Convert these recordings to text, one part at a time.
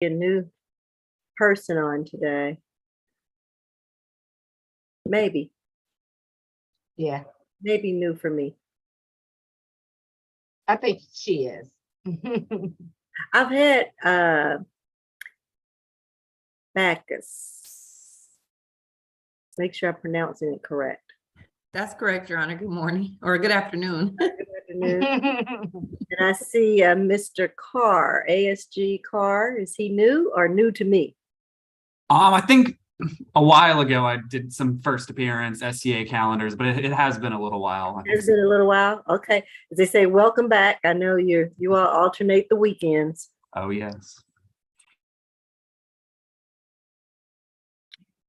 A new person on today. Maybe Yeah, maybe new for me. I think she is. I've had Bacchus. Make sure I'm pronouncing it correct. That's correct, Your Honor. Good morning or good afternoon. Good afternoon. And I see Mr. Carr, ASG Carr. Is he new or new to me? I think a while ago I did some first appearance SCA calendars, but it has been a little while. It's been a little while. Okay. As they say, welcome back. I know you all alternate the weekends. Oh, yes.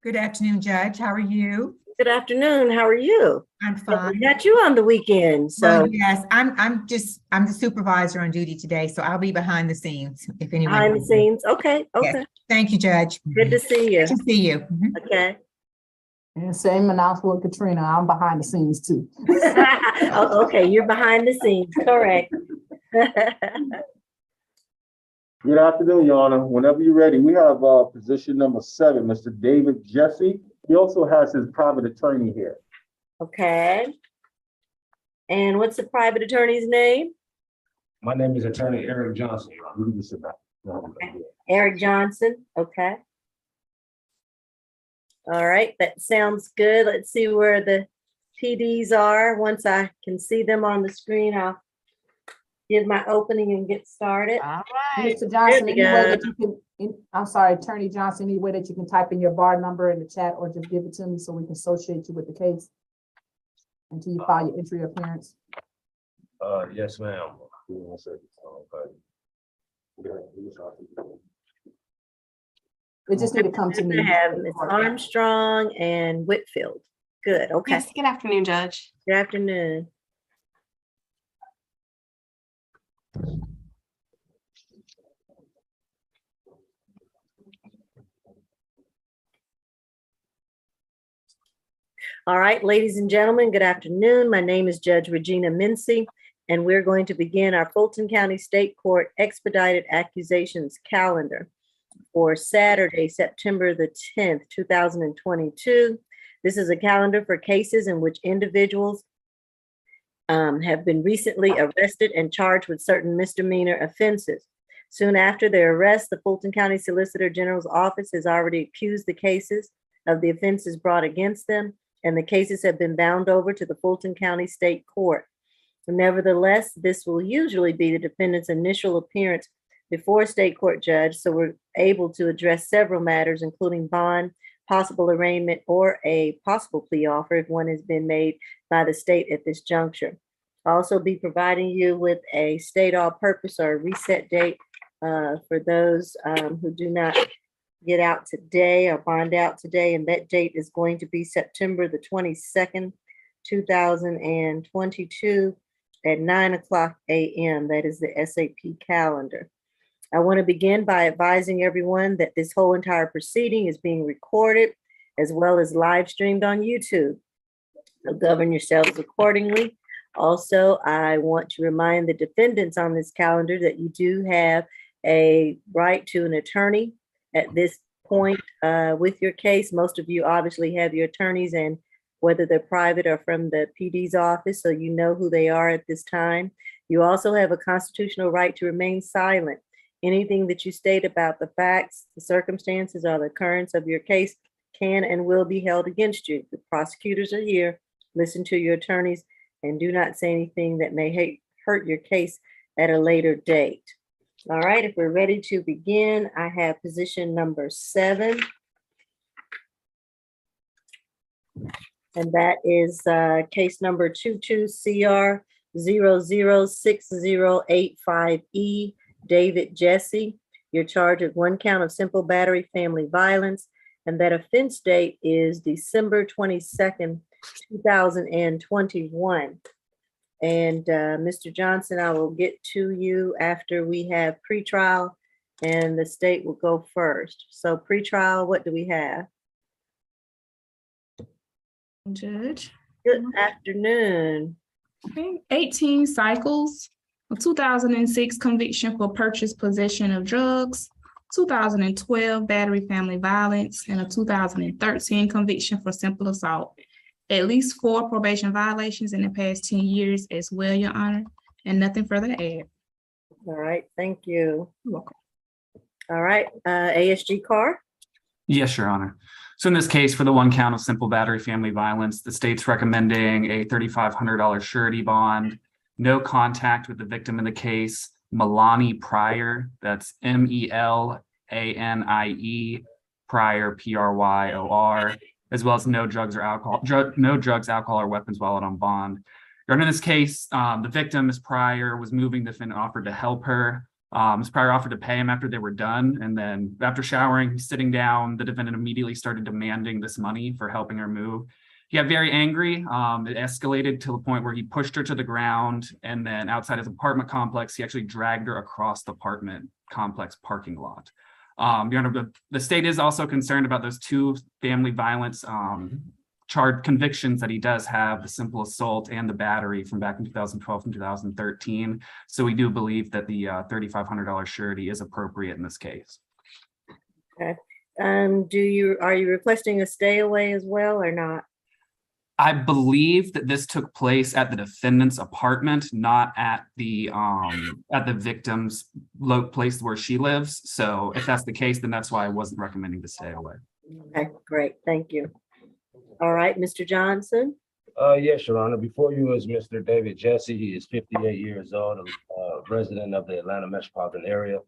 Good afternoon, Judge. How are you? Good afternoon. How are you? I'm We fine. got you on the weekend. So Well, yes, I'm the supervisor on duty today, so I'll be behind the scenes if anyone. behind the scenes. Okay. Yes. Okay. Thank you, Judge. Good to see you. Good to see you. Mhm. Okay. And same announcement with Katrina, I'm behind the scenes too. Oh, okay. You're behind the scenes. Correct. Good afternoon, Your Honor. Whenever you're ready, we have position number 7, Mr. David Jesse. He also has his private attorney here. Okay. And what's the private attorney's name? My name is Attorney Eric Johnson. You can just sit back. Eric Johnson. Okay. All right. That sounds good. Let's see where the PDs are. Once I can see them on the screen, I'll give my opening and get started. All right. Mr. Johnson, There any we way go. that you can, I'm sorry, Attorney Johnson, any way that you can type in your bar number in the chat or just give it to me so we can associate you with the case until you file your entry appearance? Yes, ma'am. It just need to come to me. I have Ms. Armstrong and Whitfield. Good. Okay. Yes, good afternoon, Judge. Good afternoon. All right, ladies and gentlemen, good afternoon. My name is Judge Regina Mincy, and we're going to begin our Fulton County State Court Expedited Accusations calendar for Saturday, September the 10th, 2022. This is a calendar for cases in which individuals have been recently arrested and charged with certain misdemeanor offenses. Soon after their arrest, the Fulton County Solicitor General's office has already accused the cases of the offenses brought against them, and the cases have been bound over to the Fulton County State Court. Nevertheless, this will usually be the defendant's initial appearance before a state court judge, so we're able to address several matters, including bond, possible arraignment, or a possible plea offer if one has been made by the state at this juncture. I'll also be providing you with a state all-purpose or reset date for those who do not get out today or bond out today, and that date is going to be September the 22nd, 2022 at 9:00 a.m. That is the SAP calendar. I want to begin by advising everyone that this whole entire proceeding is being recorded as well as live streamed on YouTube. So govern yourselves accordingly. Also, I want to remind the defendants on this calendar that you do have a right to an attorney at this point with your case. Most of you obviously have your attorneys, and whether they're private or from the PD's office, so you know who they are at this time. You also have a constitutional right to remain silent. Anything that you state about the facts, the circumstances, or the occurrence of your case can and will be held against you. The prosecutors are here. Listen to your attorneys and do not say anything that may hurt your case at a later date. All right, if we're ready to begin, I have position number 7. And that is case number 22CR006085E, David Jesse. You're charged with 1 count of simple battery family violence, and that offense date is December 22nd, 2021. And Mr. Johnson, I will get to you after we have pretrial, and the state will go first. So pretrial, what do we have? Judge. Good afternoon. Okay. 18 cycles, a 2006 conviction for purchase possession of drugs, 2012 battery family violence, and a 2013 conviction for simple assault. At least 4 probation violations in the past 10 years as well, Your Honor, and nothing further to add. All right, thank you. You're welcome. All right, ASG Carr. Yes, Your Honor. So in this case, for the 1 count of simple battery family violence, the state's recommending a $3,500 surety bond, no contact with the victim in the case, Melanie Pryor, that's Melanie Pryor, Pryor, as well as no drugs, alcohol, or weapons while out on bond. Your Honor, in this case, the victim, Ms. Pryor, was moving. The defendant offered to help her. Ms. Pryor offered to pay him after they were done. And then after showering, sitting down, the defendant immediately started demanding this money for helping her move. He got very angry. It escalated to the point where he pushed her to the ground. And then outside his apartment complex, he actually dragged her across the apartment complex parking lot. Your Honor, the state is also concerned about those 2 family violence charged convictions that he does have, the simple assault and the battery from back in 2012 and 2013. So we do believe that the $3,500 surety is appropriate in this case. Okay. Are you requesting a stay away as well or not? I believe that this took place at the defendant's apartment, not at the victim's place where she lives. So if that's the case, then that's why I wasn't recommending to stay away. Okay, great, thank you. All right, Mr. Johnson. Yes, Your Honor. Before you is Mr. David Jesse. He is 58 years old, a resident of the Atlanta metropolitan area.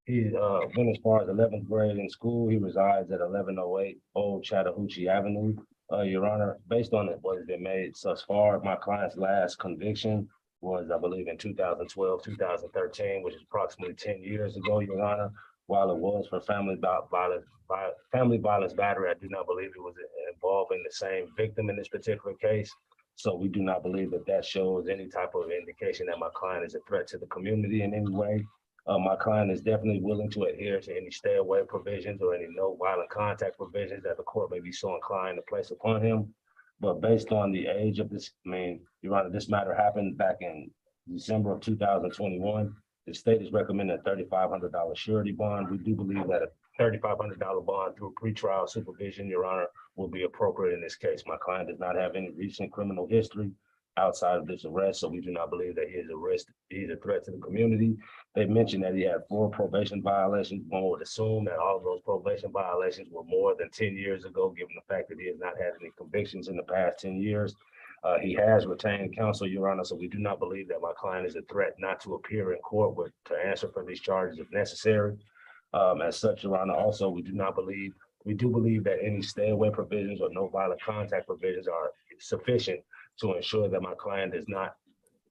He went as far as 11th grade in school. He resides at 1108 Old Chattahoochee Avenue. Your Honor, based on what has been made thus far, my client's last conviction was, I believe, in 2012, 2013, which is approximately 10 years ago, Your Honor. While it was for family violence battery, I do not believe it was involving the same victim in this particular case. So we do not believe that that shows any type of indication that my client is a threat to the community in any way. My client is definitely willing to adhere to any stay away provisions or any no violent contact provisions that the court may be so inclined to place upon him. But based on the age of this, Your Honor, this matter happened back in December of 2021. The state is recommending a $3,500 surety bond. We do believe that a $3,500 bond through pretrial supervision, Your Honor, will be appropriate in this case. My client does not have any recent criminal history outside of this arrest, so we do not believe that he is a risk. He's a threat to the community. They mentioned that he had 4 probation violations. One would assume that all of those probation violations were more than 10 years ago, given the fact that he has not had any convictions in the past 10 years. He has retained counsel, Your Honor, so we do not believe that my client is a threat not to appear in court, but to answer for these charges if necessary. As such, Your Honor, also, we do believe that any stay away provisions or no violent contact provisions are sufficient to ensure that my client does not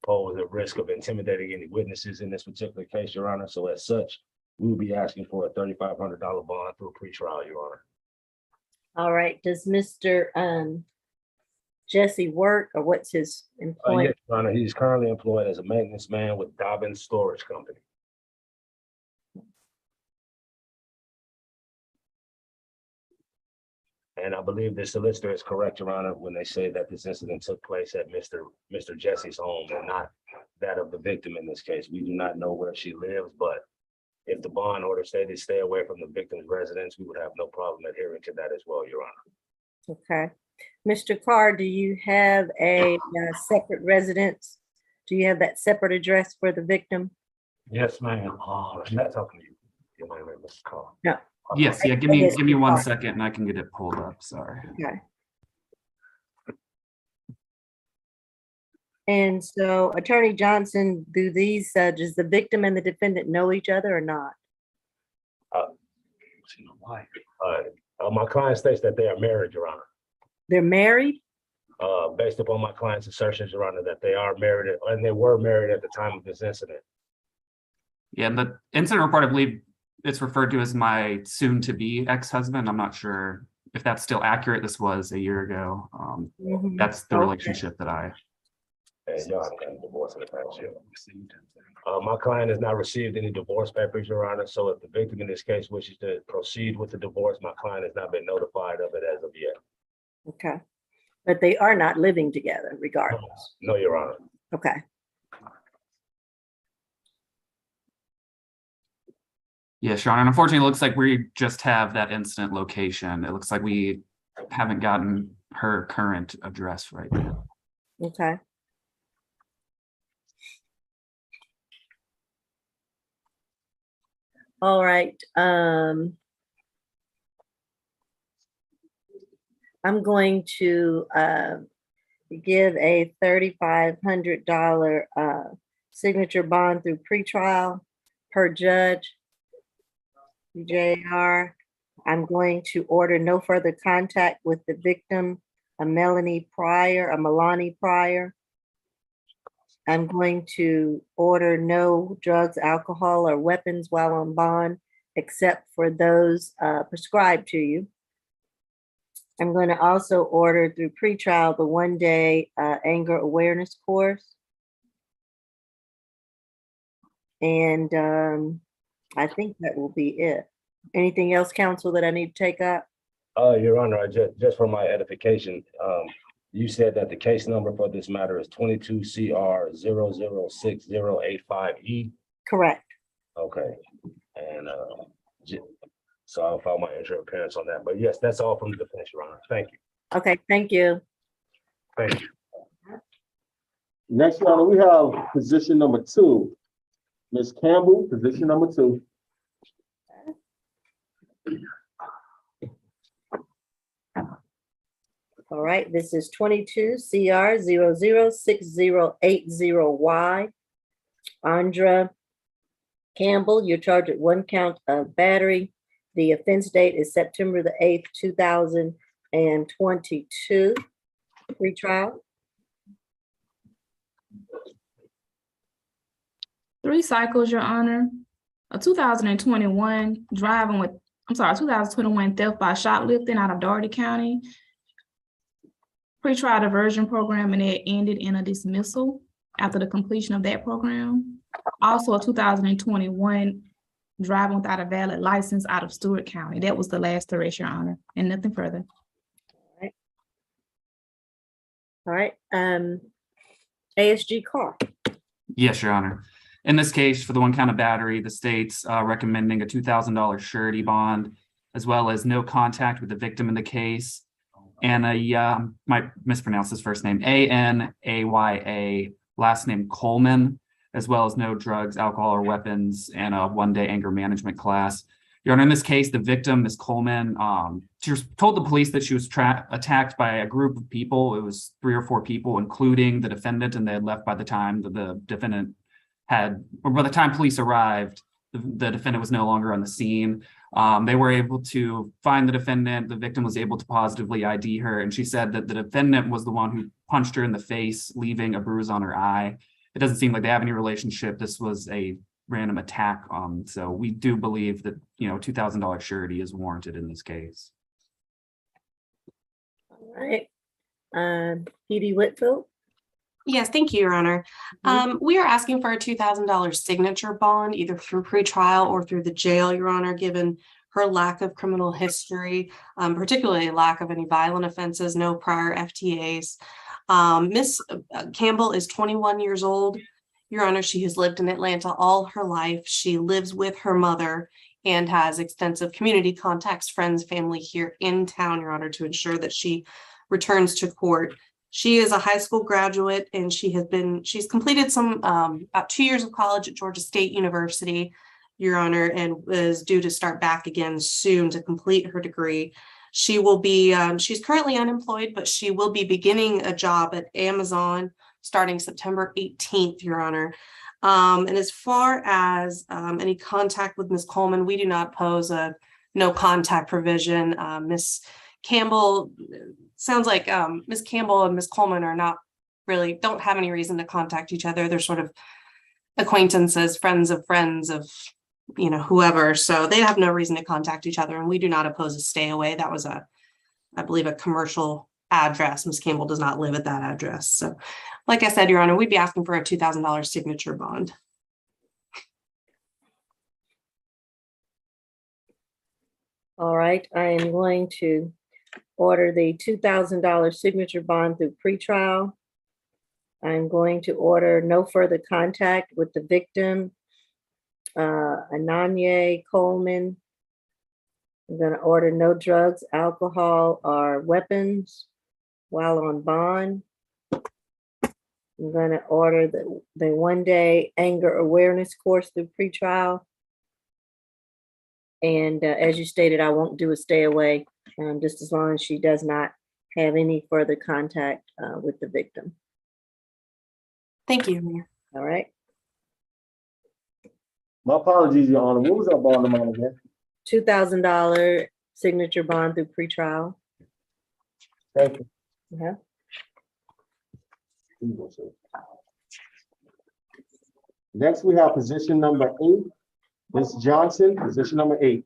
pose a risk of intimidating any witnesses in this particular case, Your Honor. So as such, we will be asking for a $3,500 bond through a pretrial, Your Honor. All right, does Mr. Jesse work, or what's his employment? Yes, Your Honor, he's currently employed as a maintenance man with Dobbins Storage Company. And I believe the solicitor is correct, Your Honor, when they say that this incident took place at Mr. Jesse's home and not that of the victim in this case. We do not know where she lives, but if the bond order stated stay away from the victim's residence, we would have no problem adhering to that as well, Your Honor. Okay. Mr. Carr, do you have a separate residence? Do you have that separate address for the victim? Yes, ma'am. I'm not talking to you. You might remember Mr. Carr. No. Yes, yeah, give me 1 second and I can get it pulled up, sorry. Okay. And so Attorney Johnson, does the victim and the defendant know each other or not? My client states that they are married, Your Honor. They're married? Based upon my client's assertions, Your Honor, that they are married and they were married at the time of this incident. Yeah, the incident report, I believe it's referred to as my soon-to-be ex-husband. I'm not sure if that's still accurate. This was a year ago. That's the relationship that I. And y'all have gotten divorced in the past year. My client has not received any divorce papers, Your Honor. So if the victim in this case wishes to proceed with the divorce, my client has not been notified of it as of yet. Okay. But they are not living together regardless. No, Your Honor. Okay. Yes, Your Honor. And unfortunately, it looks like we just have that incident location. It looks like we haven't gotten her current address right now. Okay. All right, I'm going to give a $3,500 signature bond through pretrial per judge. JR. I'm going to order no further contact with the victim, a Melanie Pryor. I'm going to order no drugs, alcohol, or weapons while on bond, except for those prescribed to you. I'm going to also order through pretrial the one-day anger awareness course. And I think that will be it. Anything else, counsel, that I need to take up? Your Honor, just for my edification, you said that the case number for this matter is 22 CR 006085E. Correct. Okay, and so I'll file my entry of appearance on that. But yes, that's all from the defense, Your Honor. Thank you. Okay, thank you. Thank you. Next, Your Honor, we have position number 2. Ms. Campbell, position number 2. All right, this is 22 CR 006080Y. Andra Campbell, you're charged with 1 count of battery. The offense date is September the 8th, 2022. Retrial. 3 cycles, Your Honor. A 2021 2021 theft by shoplifting out of Doherty County. Pre-trial diversion program, and it ended in a dismissal after the completion of that program. Also, a 2021 driving without a valid license out of Stewart County. That was the last arrest, Your Honor, and nothing further. All right, ASG Carr. Yes, Your Honor. In this case, for the 1 count of battery, the state's recommending a $2,000 surety bond, as well as no contact with the victim in the case. And might mispronounce his first name, ANAYA, last name Coleman, as well as no drugs, alcohol, or weapons, and a 1-day anger management class. Your Honor, in this case, the victim, Ms. Coleman, she was told the police that she was attacked by a group of people. It was 3 or 4 people, including the defendant, and they had left by the time that the defendant or by the time police arrived, the defendant was no longer on the scene. They were able to find the defendant. The victim was able to positively ID her, and she said that the defendant was the one who punched her in the face, leaving a bruise on her eye. It doesn't seem like they have any relationship. This was a random attack. So we do believe that, $2,000 surety is warranted in this case. All right, Phoebe Whitfield. Yes, thank you, Your Honor. We are asking for a $2,000 signature bond, either through pretrial or through the jail, Your Honor, given her lack of criminal history, particularly lack of any violent offenses, no prior FTAs. Miss Campbell is 21 years old. Your Honor, she has lived in Atlanta all her life. She lives with her mother and has extensive community contacts, friends, family here in town, Your Honor, to ensure that she returns to court. She is a high school graduate, and she's completed some about 2 years of college at Georgia State University, Your Honor, and is due to start back again soon to complete her degree. She will be, she's currently unemployed, but she will be beginning a job at Amazon starting September 18th, Your Honor. And as far as any contact with Ms. Coleman, we do not pose a no contact provision. Ms. Campbell, sounds like Ms. Campbell and Ms. Coleman don't have any reason to contact each other. They're sort of acquaintances, friends of whoever. So they have no reason to contact each other, and we do not oppose a stay away. That was I believe, a commercial address. Ms. Campbell does not live at that address. So like I said, Your Honor, we'd be asking for a $2,000 signature bond. All right, I am going to order the $2,000 signature bond through pretrial. I'm going to order no further contact with the victim, Ananya Coleman. I'm gonna order no drugs, alcohol, or weapons while on bond. I'm gonna order the 1-day anger awareness course through pretrial. And as you stated, I won't do a stay away, just as long as she does not have any further contact with the victim. Thank you, Mayor. All right, My apologies, Your Honor. What was that bond amount again? $2,000 signature bond through pretrial. Thank you. Yeah. Next, we have position number 8. Ms. Johnson, position number 8.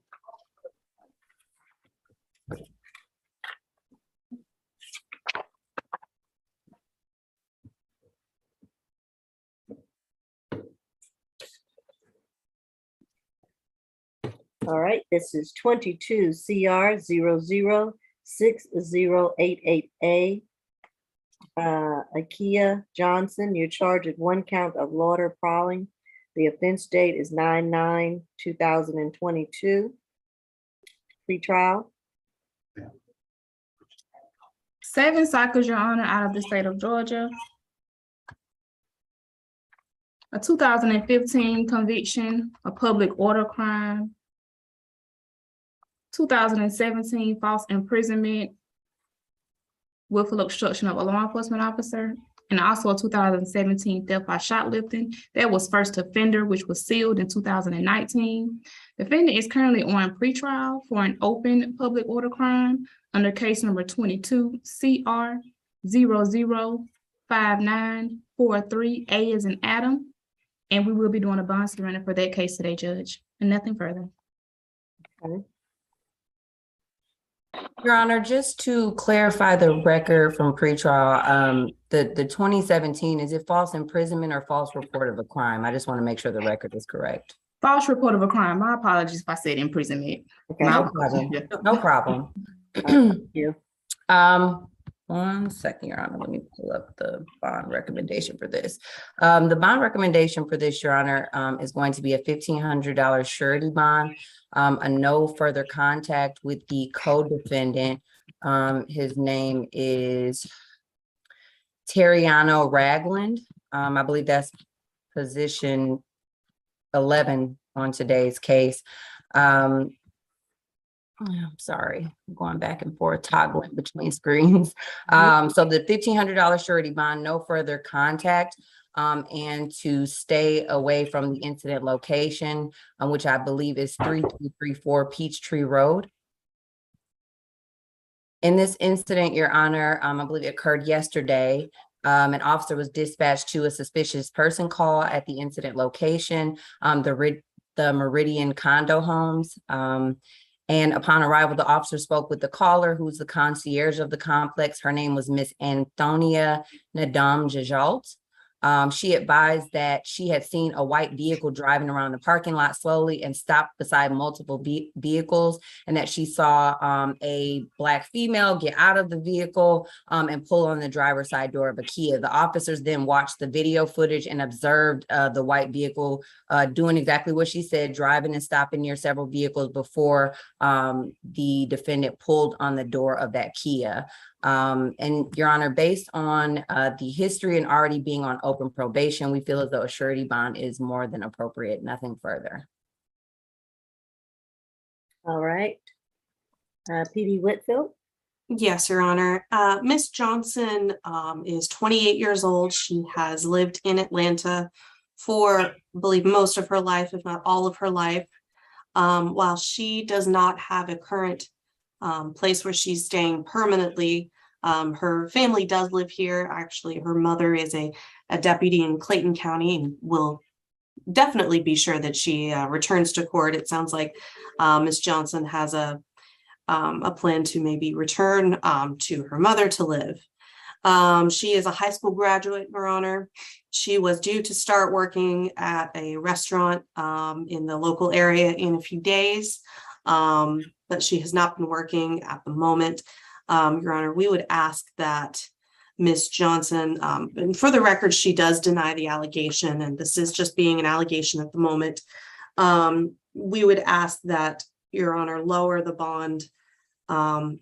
All right, this is 22 CR 006088A. Akia Johnson, you're charged with 1 count of lauder prowling. The offense date is 9/9/2022. Pre-trial. 7 cycles, Your Honor, out of the state of Georgia. A 2015 conviction, a public order crime. 2017 false imprisonment, willful obstruction of a law enforcement officer, and also a 2017 theft by shoplifting. That was first offender, which was sealed in 2019. Defendant is currently on pretrial for an open public order crime under case number 22 CR 005943, A as in Adam. And we will be doing a bond surrender for that case today, Judge, and nothing further. Okay. Your Honor, just to clarify the record from pretrial, the 2017, is it false imprisonment or false report of a crime? I just want to make sure the record is correct. False report of a crime. My apologies if I said imprisonment. Okay. No problem. No problem. Thank you. 1 second, Your Honor. Let me pull up the bond recommendation for this. The bond recommendation for this, Your Honor, is going to be a $1,500 surety bond, a no further contact with the co-defendant. His name is Terriano Ragland. I believe that's position 11 on today's case. I'm sorry, I'm going back and forth, toggling between screens. So the $1,500 surety bond, no further contact, and to stay away from the incident location, which I believe is 3234 Peachtree Road. In this incident, Your Honor, I believe it occurred yesterday. An officer was dispatched to a suspicious person call at the incident location, the Meridian condo homes. And upon arrival, the officer spoke with the caller, who's the concierge of the complex. Her name was Miss Antonia Nadam Jajalt. She advised that she had seen a white vehicle driving around the parking lot slowly and stopped beside multiple vehicles, and that she saw a Black female get out of the vehicle and pull on the driver's side door of a Kia. The officers then watched the video footage and observed the white vehicle doing exactly what she said, driving and stopping near several vehicles before the defendant pulled on the door of that Kia. And Your Honor, based on the history and already being on open probation, we feel as though a surety bond is more than appropriate, nothing further. All right. Phoebe Whitfield. Yes, Your Honor. Miss Johnson is 28 years old. She has lived in Atlanta for, I believe, most of her life, if not all of her life. While she does not have a current place where she's staying permanently, her family does live here. Actually, her mother is a deputy in Clayton County and will definitely be sure that she returns to court. It sounds like Miss Johnson has a plan to maybe return to her mother to live. She is a high school graduate, Your Honor. She was due to start working at a restaurant in the local area in a few days, but she has not been working at the moment. Your Honor, we would ask that Miss Johnson, and for the record, she does deny the allegation, and this is just being an allegation at the moment. We would ask that Your Honor lower the bond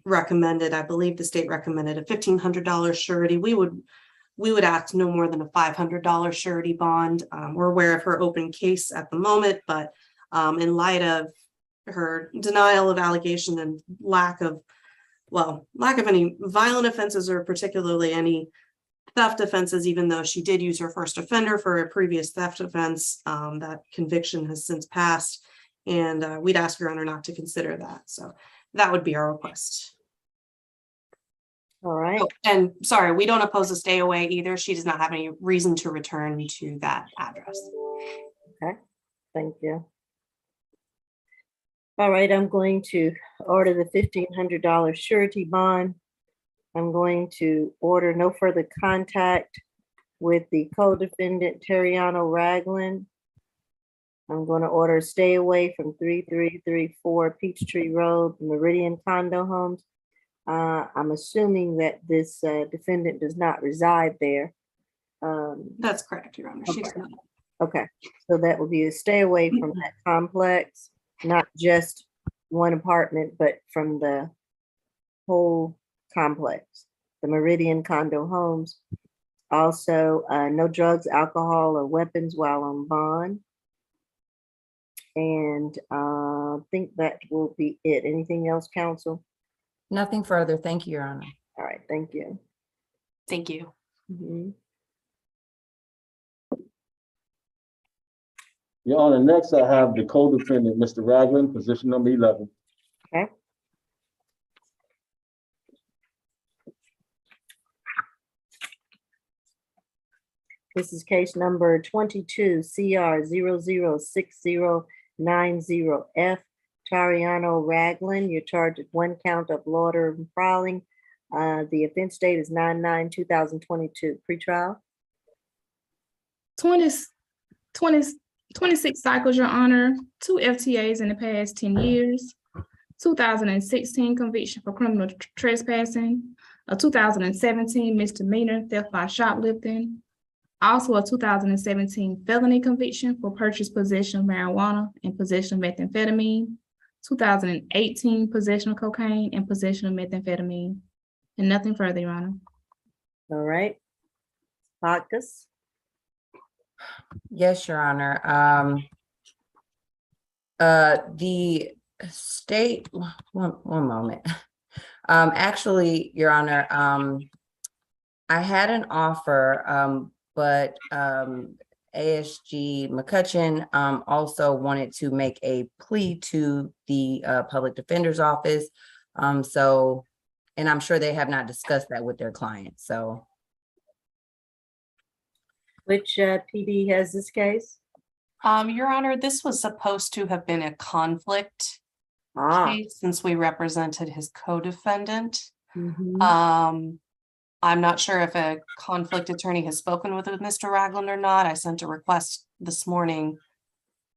recommended. I believe the state recommended a $1,500 surety. We would ask no more than a $500 surety bond. We're aware of her open case at the moment, but in light of her denial of allegation and lack of any violent offenses or particularly any theft offenses, even though she did use her first offender for a previous theft offense, that conviction has since passed. And we'd ask Your Honor not to consider that. So that would be our request. All right. Oh, and sorry, we don't oppose a stay away either. She does not have any reason to return to that address. Okay, thank you. All right, I'm going to order the $1,500 surety bond. I'm going to order no further contact with the co-defendant Terriano Ragland. I'm going to order a stay away from 3334 Peachtree Road, Meridian Condo Homes. I'm assuming that this defendant does not reside there. That's correct, Your Honor. She does not. Okay, so that would be a stay away from that complex, not just one apartment, but from the whole complex, the Meridian Condo Homes. Also, no drugs, alcohol, or weapons while on bond. And I think that will be it. Anything else, counsel? Nothing further. Thank you, Your Honor. All right, thank you. Thank you. Mhm. Your Honor, next I have the co-defendant, Mr. Ragland, position number 11. Okay. This is case number 22 CR 006090F. Tariano Ragland, you're charged with 1 count of lauder and prowling. The offense date is 9/9/2022. Pretrial. 26 cycles, Your Honor, 2 FTAs in the past 10 years, 2016 conviction for criminal trespassing, a 2017 misdemeanor theft by shoplifting, also a 2017 felony conviction for purchase, possession of marijuana and possession of methamphetamine, 2018 possession of cocaine and possession of methamphetamine, and nothing further, Your Honor. All right. Bacchus. Yes, Your Honor. The state, one moment. Actually, Your Honor, I had an offer, but ASG McCutcheon also wanted to make a plea to the public defender's office. And I'm sure they have not discussed that with their client, so. Which PD has this case? Your Honor, this was supposed to have been a conflict case since we represented his co-defendant. Mhm. I'm not sure if a conflict attorney has spoken with Mr. Ragland or not. I sent a request this morning.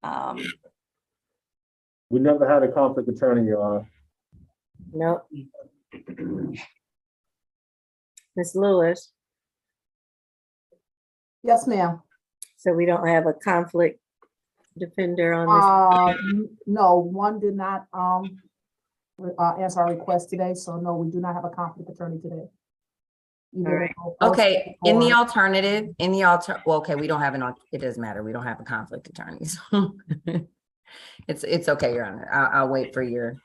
We never had a conflict attorney, Your Honor. Nope. Ms. Lewis, Yes, ma'am. so we don't have a conflict defender on this. No, one did not, answer our request today, so no, we do not have a conflict attorney today. Either right. Okay, in the or- alternative, well, okay, we don't have it doesn't matter. We don't have a conflict attorney. So it's okay, Your Honor. I'll wait for your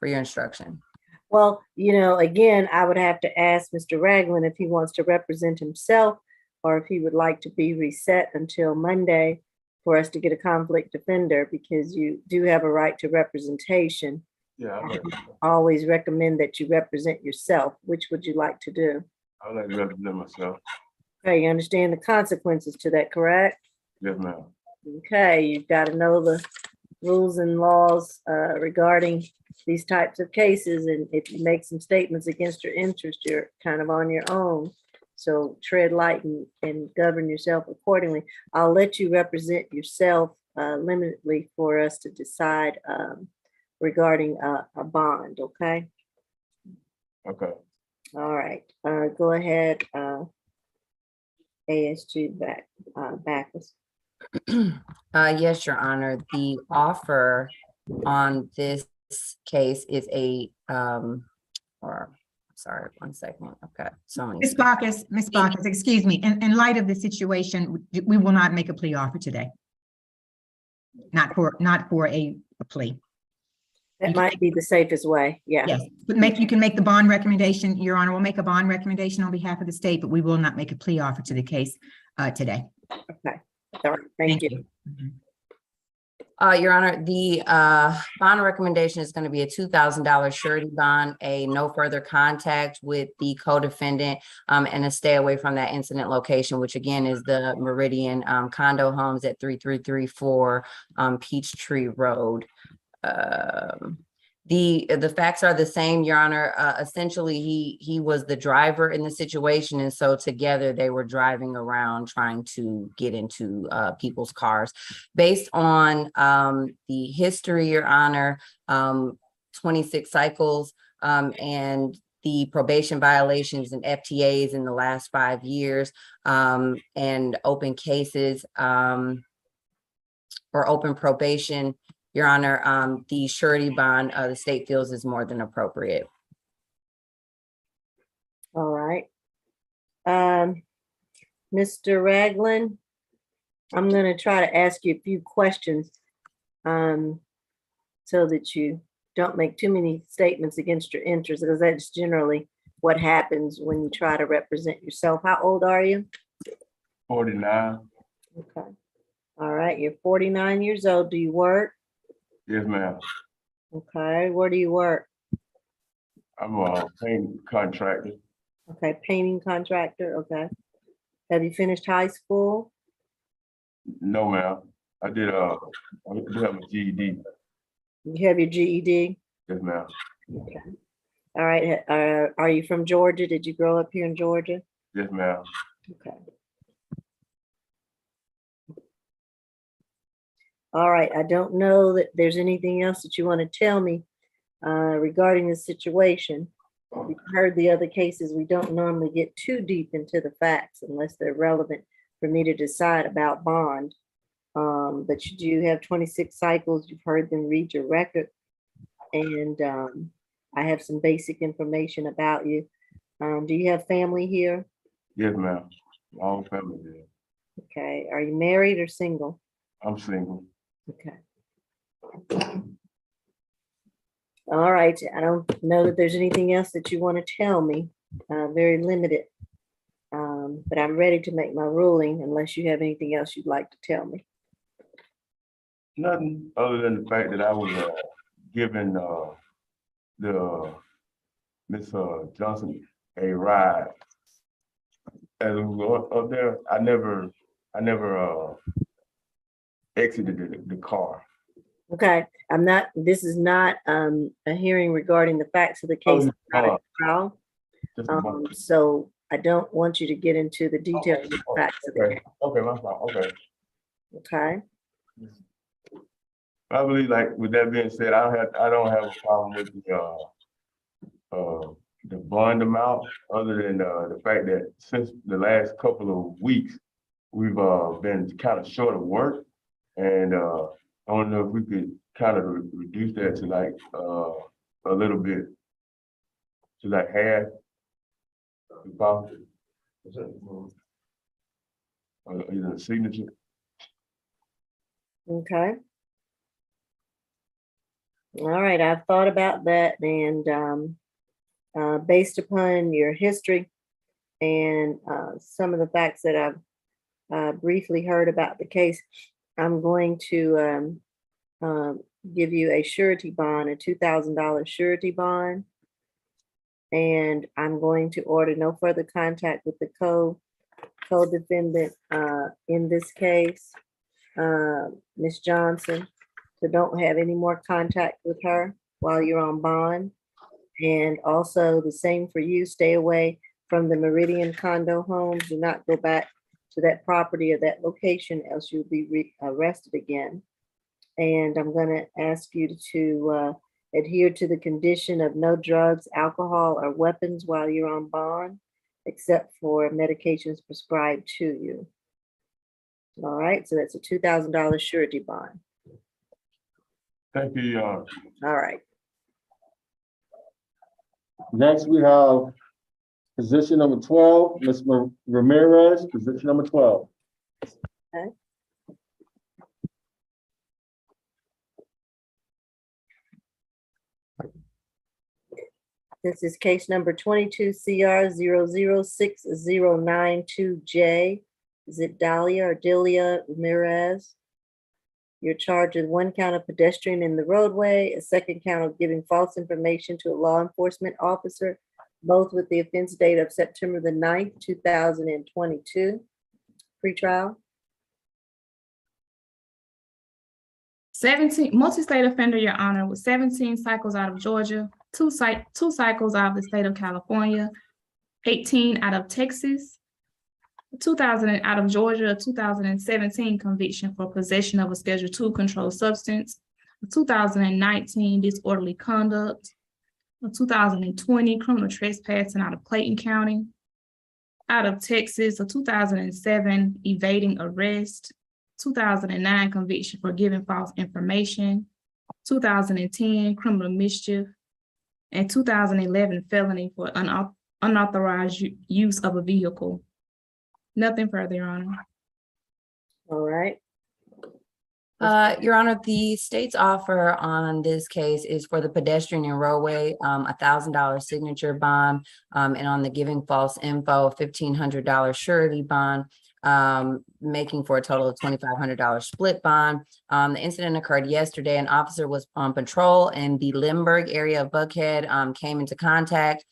instruction. Well, again, I would have to ask Mr. Ragland if he wants to represent himself or if he would like to be reset until Monday for us to get a conflict defender, because you do have a right to representation. Yeah, I always recommend that you represent yourself. Which would you like to do? I would like to represent myself. Okay, you understand the consequences to that, correct? Yes, ma'am. Okay, you've got to know the rules and laws regarding these types of cases. And if you make some statements against your interest, you're kind of on your own. So tread light and govern yourself accordingly. I'll let you represent yourself limitedly for us to decide regarding a bond, okay? Okay. All right, go ahead, ASG Bacchus. Yes, Your Honor, the offer on this case is sorry, 1 second. Okay, so many. Ms. Bacchus, excuse me, in light of the situation, we will not make a plea offer today. Not for a plea. That might be the safest way, yeah. Yes, but you can make the bond recommendation, Your Honor, we'll make a bond recommendation on behalf of the state, but we will not make a plea offer to the case today. Okay, all right, thank you. Mhm. Your Honor, the bond recommendation is going to be a $2,000 surety bond, a no further contact with the co-defendant, and a stay away from that incident location, which again is the Meridian condo homes at 3334 Peachtree Road. The facts are the same, Your Honor. Essentially, he was the driver in the situation, and so together they were driving around trying to get into people's cars. Based on the history, Your Honor, 26 cycles and the probation violations and FTAs in the last 5 years, and open cases or open probation, Your Honor, the surety bond, the state feels is more than appropriate. All right. Mr. Ragland, I'm going to try to ask you a few questions so that you don't make too many statements against your interests, because that's generally what happens when you try to represent yourself. How old are you? 49. Okay. All right, you're 49 years old. Do you work? Yes, ma'am. Okay, where do you work? I'm a paint contractor. Okay, painting contractor, okay. Have you finished high school? No, ma'am. I do have a GED. You have your GED? Yes, ma'am. Okay. All right, are you from Georgia? Did you grow up here in Georgia? Yes, ma'am. Okay. All right, I don't know that there's anything else that you want to tell me regarding this situation. You've heard the other cases. We don't normally get too deep into the facts unless they're relevant for me to decide about bond. But you do have 26 cycles. You've heard them read your record. And I have some basic information about you. Do you have family here? Yes, ma'am. My whole family is. Okay, are you married or single? I'm single. Okay. All right, I don't know that there's anything else that you want to tell me, very limited. But I'm ready to make my ruling unless you have anything else you'd like to tell me. Nothing other than the fact that I was given the Miss Johnson a ride. As we were up there, I never exited the car. Okay, this is not a hearing regarding the facts of the case. It's not a trial. So I don't want you to get into the details of the facts of the case. Okay, my fault. Okay. Okay, I believe, like, with that being said, I don't have a problem with the bond amount, other than the fact that since the last couple of weeks, we've been kind of short of work, and I don't know if we could kind of reduce that to like a little bit, to like half, if possible. Either a signature. okay. All right, I've thought about that, and based upon your history and some of the facts that I've briefly heard about the case, I'm going to give you a surety bond, a $2,000 surety bond. And I'm going to order no further contact with the co-defendant in this case, Ms. Johnson. So don't have any more contact with her while you're on bond. And also the same for you, stay away from the Meridian condo homes. Do not go back to that property or that location, else you'll be arrested again. And I'm gonna ask you to adhere to the condition of no drugs, alcohol, or weapons while you're on bond, except for medications prescribed to you. All right, so that's a $2,000 surety bond. Thank you, Your Honor. All right. Next, we have position number 12, Ms. Ramirez, position number 12. This is case number 22 CR 006092J. Is it Dahlia or Delia Ramirez? You're charged with 1 count of pedestrian in the roadway, a 2nd count of giving false information to a law enforcement officer, both with the offense date of September the 9th, 2022. Pretrial. 17, multi-state offender, Your Honor, with 17 cycles out of Georgia, two cycles out of the state of California, 18 out of Texas, 2000 out of Georgia, a 2017 conviction for possession of a Schedule II controlled substance, a 2019 disorderly conduct, a 2020 criminal trespassing out of Clayton County, out of Texas, a 2007 evading arrest, 2009 conviction for giving false information, 2010 criminal mischief, and 2011 felony for unauthorized use of a vehicle. Nothing further, Your Honor. All right. Your Honor, the state's offer on this case is for the pedestrian and roadway, $1,000 signature bond, and on the giving false info, $1,500 surety bond, making for a total of $2,500 split bond. The incident occurred yesterday. An officer was on patrol in the Lindbergh area of Buckhead, came into contact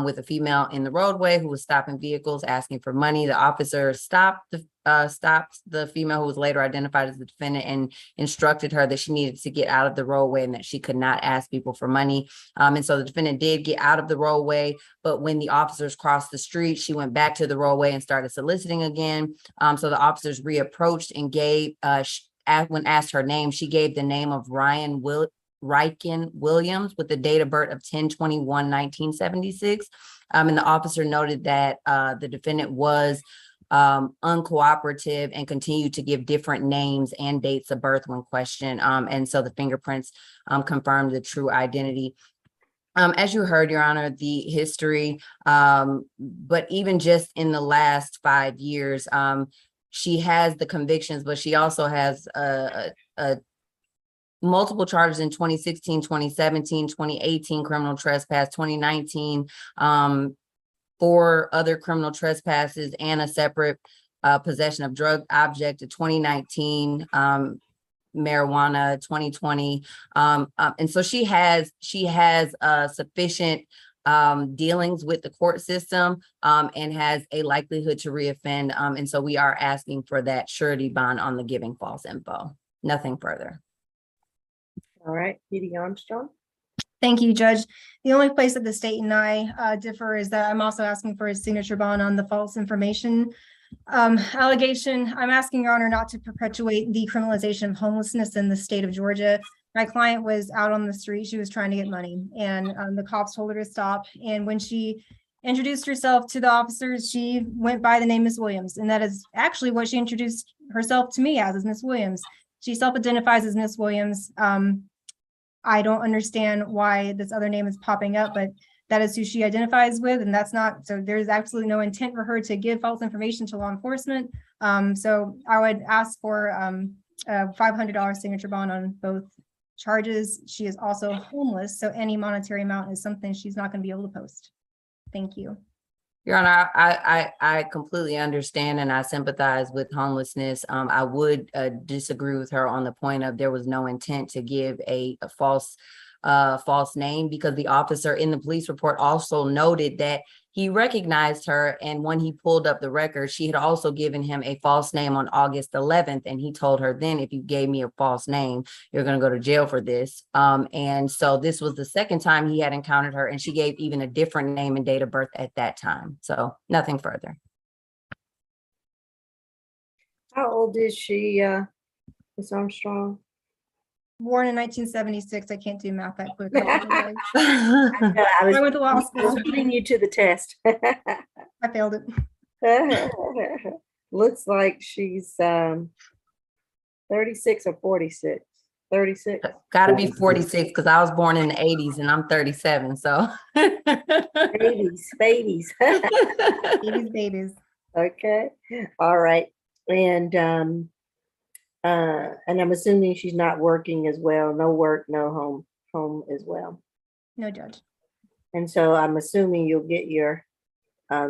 with a female in the roadway who was stopping vehicles, asking for money. The officer stopped the female, who was later identified as the defendant, and instructed her that she needed to get out of the roadway and that she could not ask people for money. And so the defendant did get out of the roadway, but when the officers crossed the street, she went back to the roadway and started soliciting again. So the officers reapproached and gave, when asked her name, she gave the name of Ryken Williams with the date of birth of 10/21/1976. And the officer noted that the defendant was uncooperative and continued to give different names and dates of birth when questioned. And so the fingerprints confirmed the true identity. As you heard, Your Honor, the history, but even just in the last 5 years, she has the convictions, but she also has multiple charges in 2016, 2017, 2018 criminal trespass, 2019, 4 other criminal trespasses, and a separate possession of drug object, a 2019 marijuana, 2020. And so she has sufficient dealings with the court system and has a likelihood to reoffend. And so we are asking for that surety bond on the giving false info. Nothing further. All right, Petey Armstrong. Thank you, Judge. The only place that the state and I differ is that I'm also asking for a signature bond on the false information allegation. I'm asking Your Honor not to perpetuate the criminalization of homelessness in the state of Georgia. My client was out on the street. She was trying to get money, and the cops told her to stop. And when she introduced herself to the officers, she went by the name Miss Williams, and that is actually what she introduced herself to me as Miss Williams. She self-identifies as Miss Williams. I don't understand why this other name is popping up, but that is who she identifies with, and that's not, so there's absolutely no intent for her to give false information to law enforcement. So I would ask for a $500 signature bond on both charges. She is also homeless, so any monetary amount is something she's not going to be able to post. Thank you. Your Honor, I completely understand and I sympathize with homelessness. I would disagree with her on the point of there was no intent to give a false name, because the officer in the police report also noted that he recognized her, and when he pulled up the record, she had also given him a false name on August 11th, and he told her, then if you gave me a false name, you're going to go to jail for this. And so this was the second time he had encountered her, and she gave even a different name and date of birth at that time. So nothing further. How old is she, Ms. Armstrong? Born in 1976. I can't do math that quick. I I went to law school. was putting you to the test. I failed it. Looks like she's 36 or 46. 36. Gotta be 46 because I was born in the 80s and I'm 37, so. Babies, babies. Babies, babies. Okay, all right. And I'm assuming she's not working as well. No work, no home as well. No, Judge. And so I'm assuming you'll get your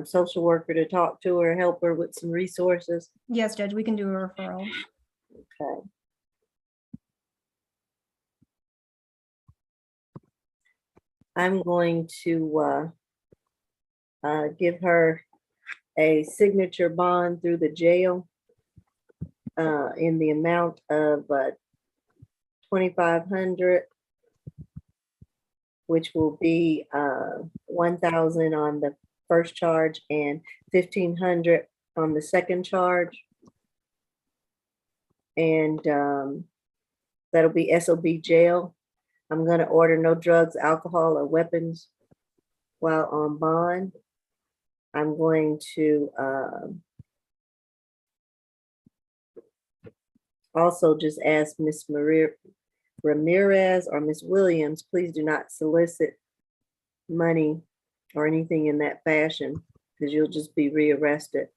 social worker to talk to her, help her with some resources. Yes, Judge, we can do a referral. Okay. I'm going to give her a signature bond through the jail in the amount of $2,500, which will be $1,000 on the first charge and $1,500 on the second charge. And that'll be SOB jail. I'm going to order no drugs, alcohol, or weapons while on bond. I'm going to also just ask Ms. Ramirez or Ms. Williams, please do not solicit money or anything in that fashion, because you'll just be rearrested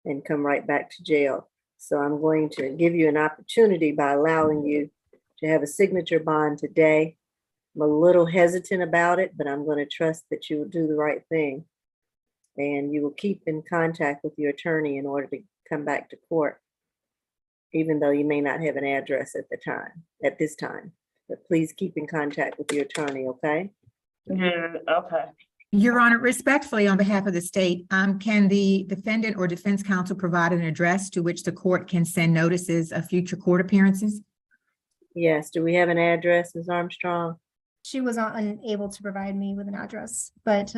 and come right back to jail. So I'm going to give you an opportunity by allowing you to have a signature bond today. I'm a little hesitant about it, but I'm going to trust that you will do the right thing. And you will keep in contact with your attorney in order to come back to court, even though you may not have an address at this time. But please keep in contact with your attorney, okay? Yeah, okay. Your Honor, respectfully, on behalf of the state, can the defendant or defense counsel provide an address to which the court can send notices of future court appearances? Yes, do we have an address, Ms. Armstrong? She was unable to provide me with an address, but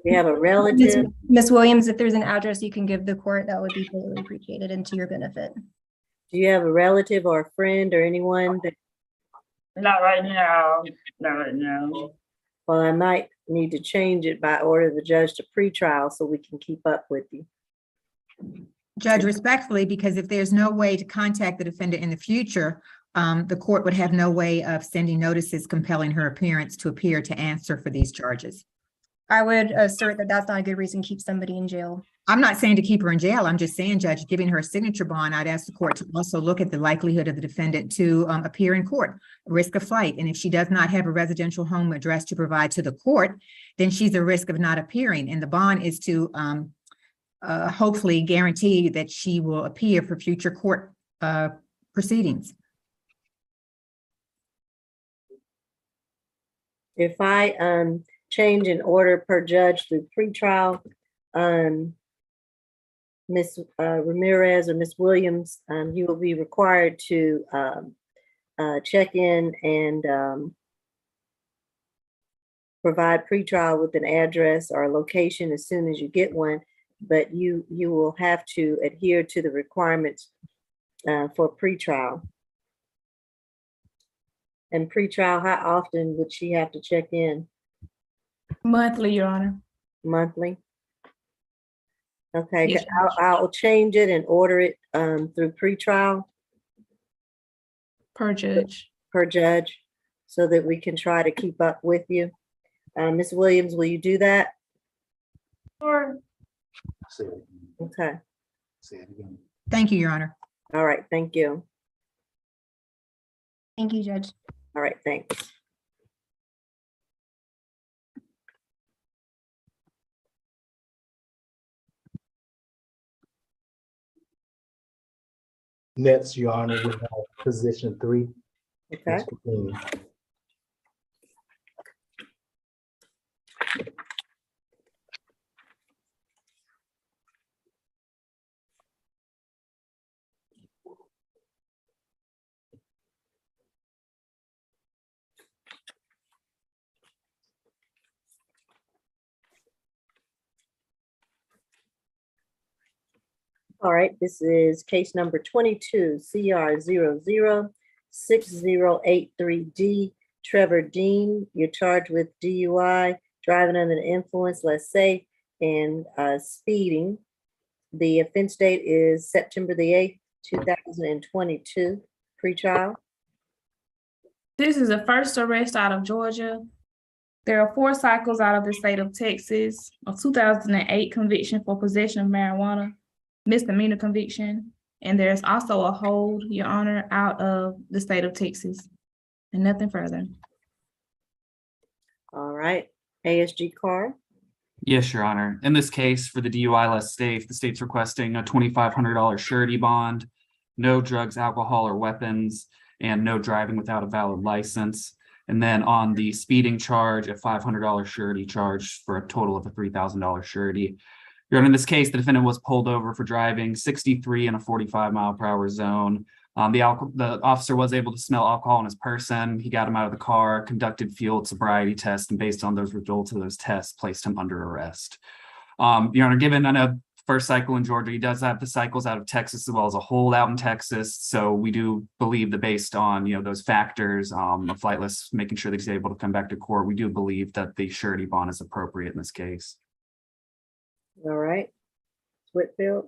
We have a relative. Ms. Williams, if there's an address you can give the court, that would be greatly appreciated and to your benefit. Do you have a relative or a friend or anyone that? Not right now, not right now. Well, I might need to change it by order of the judge to pretrial so we can keep up with you. Judge, respectfully, because if there's no way to contact the defendant in the future, the court would have no way of sending notices compelling her appearance to appear to answer for these charges. I would assert that that's not a good reason to keep somebody in jail. I'm not saying to keep her in jail. I'm just saying, Judge, giving her a signature bond, I'd ask the court to also look at the likelihood of the defendant to appear in court, risk of flight. And if she does not have a residential home address to provide to the court, then she's a risk of not appearing. And the bond is to hopefully guarantee that she will appear for future court proceedings. If I change an order per judge through pretrial, Ms. Ramirez or Ms. Williams, you will be required to check in and provide pretrial with an address or a location as soon as you get one, but you will have to adhere to the requirements for pretrial. And pretrial, how often would she have to check in? Monthly, Your Honor. Monthly? Okay, Yes, I'll change it and order it through pretrial Per judge. per judge so that we can try to keep up with you. Ms. Williams, will you do that? Sure. Okay, Thank you, Your Honor. all right, thank you. Thank you, Judge. All right, thanks. Next, Your Honor, we have position 3. Okay. Mr. Perroni. All right, this is case number 22, CR 006083D. Trevor Dean, you're charged with DUI, driving under the influence, let's say, and speeding. The offense date is September the 8th, 2022, pretrial. This is the first arrest out of Georgia. There are 4 cycles out of the state of Texas, a 2008 conviction for possession of marijuana, misdemeanor conviction, and there's also a hold, Your Honor, out of the state of Texas, and nothing further. All right, ASG Carr. Yes, Your Honor. In this case, for the DUI less safe, the state's requesting a $2,500 surety bond, no drugs, alcohol, or weapons, and no driving without a valid license. And then on the speeding charge, a $500 surety charge for a total of a $3,000 surety. Your Honor, in this case, the defendant was pulled over for driving 63 in a 45-mile-per-hour zone. The officer was able to smell alcohol in his person. He got him out of the car, conducted field sobriety tests, and based on those results of those tests, placed him under arrest. Your Honor, given I know first cycle in Georgia, he does have the cycles out of Texas as well as a hold out in Texas. So we do believe that based on those factors, a flightless, making sure that he's able to come back to court, we do believe that the surety bond is appropriate in this case. All right, Whitfield.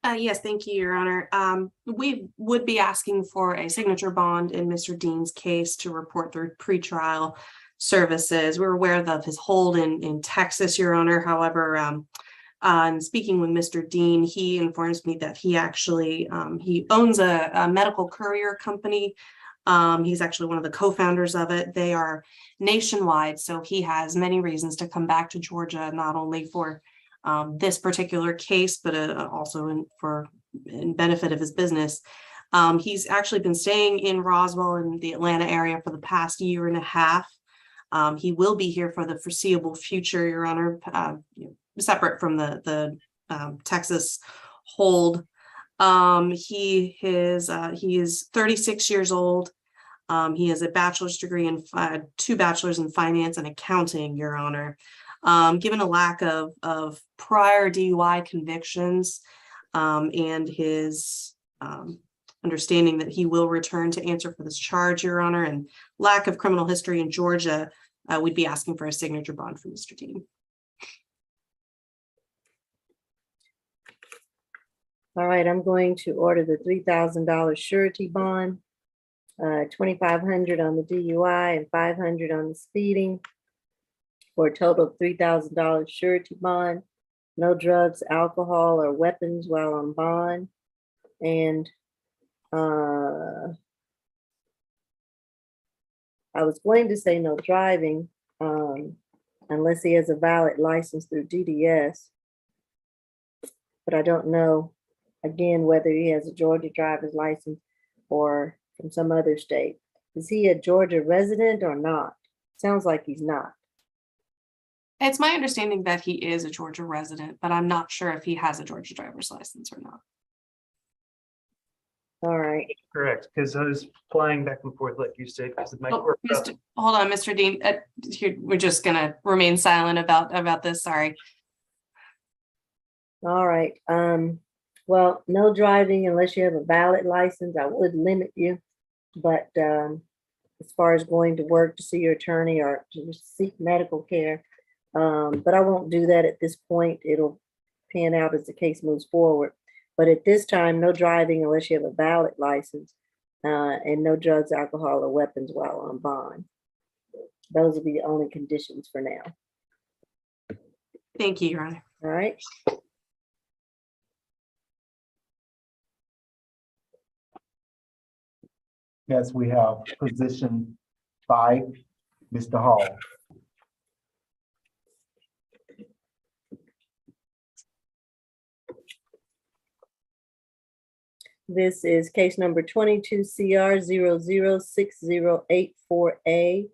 Yes, thank you, Your Honor. We would be asking for a signature bond in Mr. Dean's case to report through pretrial services. We're aware of his hold in Texas, Your Honor. However, in speaking with Mr. Dean, he informs me that he actually he owns a medical courier company. He's actually one of the co-founders of it. They are nationwide, so he has many reasons to come back to Georgia, not only for this particular case, but also in benefit of his business. He's actually been staying in Roswell in the Atlanta area for the past 1.5 years. He will be here for the foreseeable future, Your Honor, separate from the Texas hold. He is 36 years old. He has a bachelor's degree and 2 bachelors in finance and accounting, Your Honor. Given a lack of prior DUI convictions and his understanding that he will return to answer for this charge, Your Honor, and lack of criminal history in Georgia, we'd be asking for a signature bond for Mr. Dean. All right, I'm going to order the $3,000 surety bond, $2,500 on the DUI and $500 on the speeding, for a total of $3,000 surety bond, no drugs, alcohol, or weapons while on bond. And I was going to say no driving unless he has a valid license through DDS, but I don't know, again, whether he has a Georgia driver's license or from some other state. Is he a Georgia resident or not? Sounds like he's not. It's my understanding that he is a Georgia resident, but I'm not sure if he has a Georgia driver's license or not. All right. Correct, because I was flying back and forth, like you said, because it might work out. Hold on, Mr. Dean. We're just gonna remain silent about this. Sorry. All right. Well, no driving unless you have a valid license. I would limit you, but as far as going to work to see your attorney or to seek medical care, but I won't do that at this point. It'll pan out as the case moves forward. But at this time, no driving unless you have a valid license, and no drugs, alcohol, or weapons while on bond. Those will be the only conditions for now. Thank you, Your Honor. All right. Yes, we have position 5, Mr. Hall. This is case number 22 CR 006084A.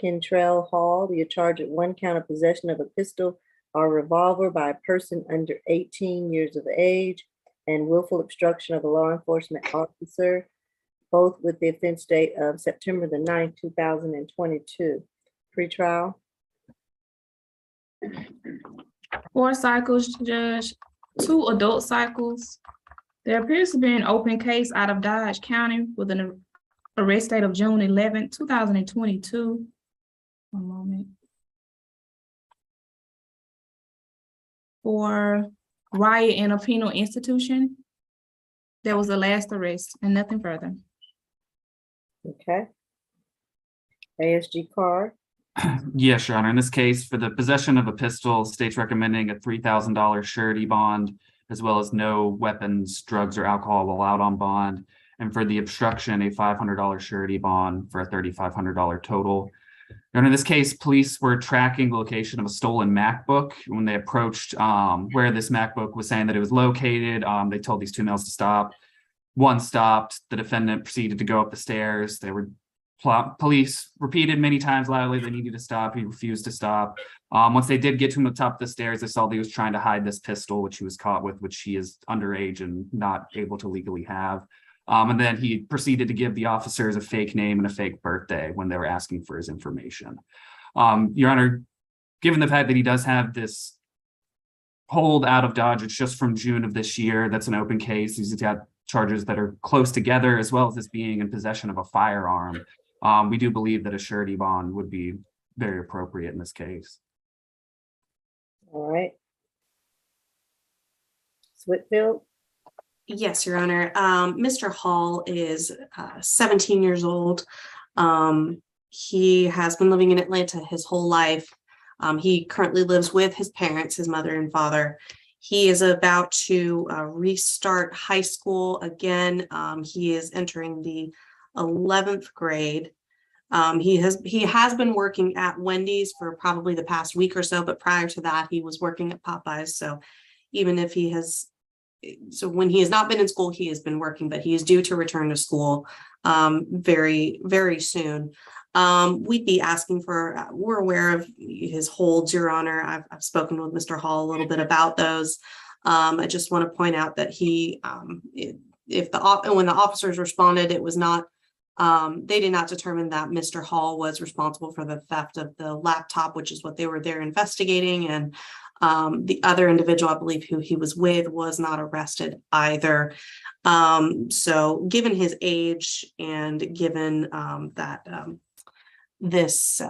Kentrell Hall, you're charged with 1 count of possession of a pistol or revolver by a person under 18 years of age and willful obstruction of a law enforcement officer, both with the offense date of September the 9th, 2022. Pretrial. 4 cycles, Judge, 2 adult cycles. There appears to be an open case out of Dodge County with an arrest date of June 11, 2022. One moment. for riot in a penal institution. That was the last arrest and nothing further. Okay. ASG Carr. Yes, Your Honor. In this case, for the possession of a pistol, state's recommending a $3,000 surety bond, as well as no weapons, drugs, or alcohol allowed on bond. And for the obstruction, a $500 surety bond for a $3,500 total. Your Honor, in this case, police were tracking the location of a stolen MacBook. When they approached where this MacBook was saying that it was located, they told these two males to stop. One stopped. The defendant proceeded to go up the stairs. Police repeated many times loudly they needed to stop. He refused to stop. Once they did get to him at the top of the stairs, they saw that he was trying to hide this pistol, which he was caught with, which he is underage and not able to legally have. And then he proceeded to give the officers a fake name and a fake birthday when they were asking for his information. Your Honor, given the fact that he does have this hold out of Dodge, it's just from June of this year. That's an open case. He's got charges that are close together, as well as this being in possession of a firearm. We do believe that a surety bond would be very appropriate in this case. All right. Whitfield. Yes, Your Honor. Mr. Hall is 17 years old. He has been living in Atlanta his whole life. He currently lives with his parents, his mother and father. He is about to restart high school again. He is entering the 11th grade. He has been working at Wendy's for probably the past week or so, but prior to that, he was working at Popeyes. So even if he has, so when he has not been in school, he has been working, but he is due to return to school very, very soon. We'd be asking for, we're aware of his holds, Your Honor. I've spoken with Mr. Hall a little bit about those. I just want to point out that he, when the officers responded, it was not, they did not determine that Mr. Hall was responsible for the theft of the laptop, which is what they were there investigating. And the other individual, I believe, who he was with was not arrested either. So given his age and given that this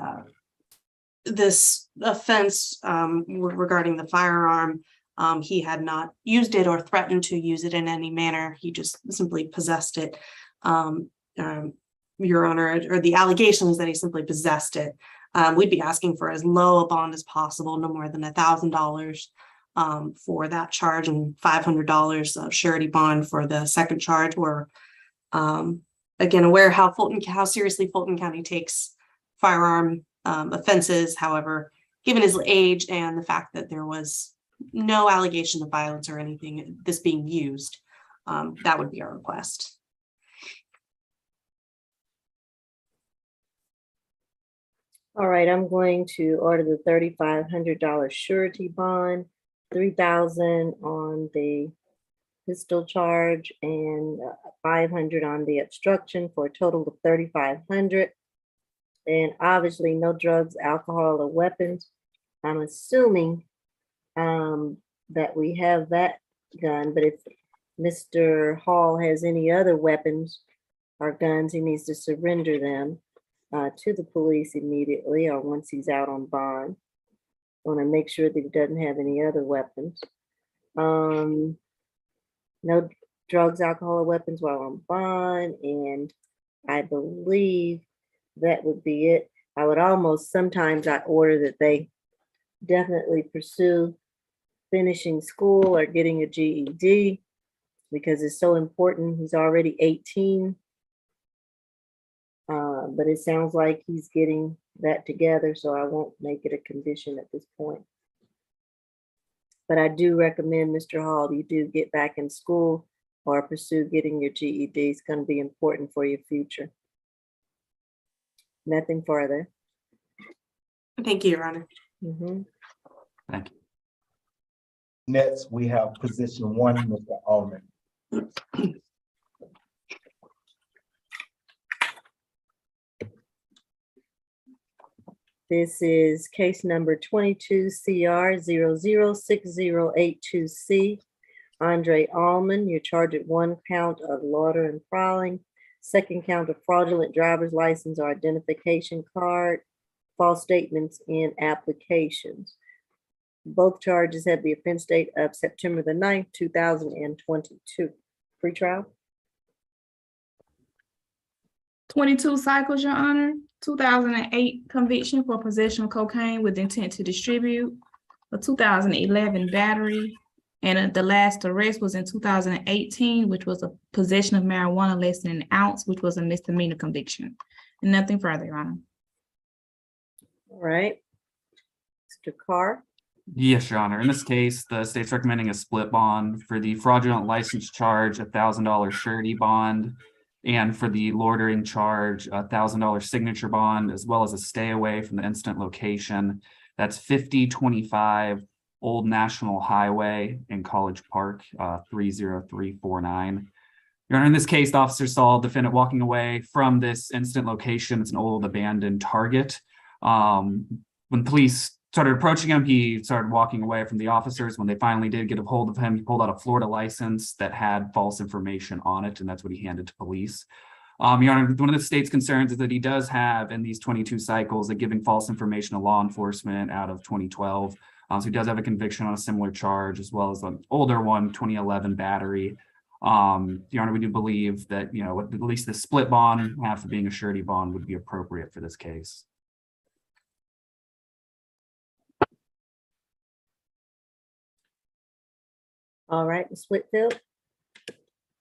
offense regarding the firearm, he had not used it or threatened to use it in any manner. He just simply possessed it. Your Honor, or the allegation is that he simply possessed it. We'd be asking for as low a bond as possible, no more than $1,000 for that charge, and $500 of surety bond for the second charge. We're again aware how seriously Fulton County takes firearm offenses. However, given his age and the fact that there was no allegation of violence or anything, this being used, that would be our request. All right, I'm going to order the $3,500 surety bond, $3,000 on the pistol charge, and $500 on the obstruction, for a total of $3,500. And obviously no drugs, alcohol, or weapons. I'm assuming that we have that gun, but if Mr. Hall has any other weapons or guns, he needs to surrender them to the police immediately, or once he's out on bond. I want to make sure that he doesn't have any other weapons. No drugs, alcohol, or weapons while on bond, and I believe that would be it. I would almost, sometimes I order that they definitely pursue finishing school or getting a GED, because it's so important. He's already 18. But it sounds like he's getting that together, so I won't make it a condition at this point. But I do recommend, Mr. Hall, you do get back in school or pursue getting your GED. It's going to be important for your future. Nothing further. Thank you, Your Honor. Thank you. Next, we have position 1, Mr. Allman. This is case number 22 CR 006082C. Andre Allman, you're charged at 1 count of lauder and prowling, 2nd count of fraudulent driver's license or identification card, false statements in applications. Both charges have the offense date of September the 9th, 2022. Pretrial. 22 cycles, Your Honor. 2008 conviction for possession of cocaine with intent to distribute. A 2011 battery. And the last arrest was in 2018, which was a possession of marijuana less than an ounce, which was a misdemeanor conviction. And nothing further, Your Honor. All right. Mr. Carr. Yes, Your Honor. In this case, the state's recommending a split bond for the fraudulent license charge, $1,000 surety bond, and for the loitering charge, $1,000 signature bond, as well as a stay away from the incident location. That's 5025 Old National Highway in College Park, 30349. Your Honor, in this case, the officer saw the defendant walking away from this incident location. It's an old abandoned Target. When police started approaching him, he started walking away from the officers. When they finally did get a hold of him, he pulled out a Florida license that had false information on it, and that's what he handed to police. Your Honor, one of the state's concerns is that he does have in these 22 cycles of giving false information to law enforcement out of 2012. So he does have a conviction on a similar charge, as well as an older one, 2011 battery. Your Honor, we do believe that, at least the split bond, half of being a surety bond, would be appropriate for this case. All right, Ms. Whitfield.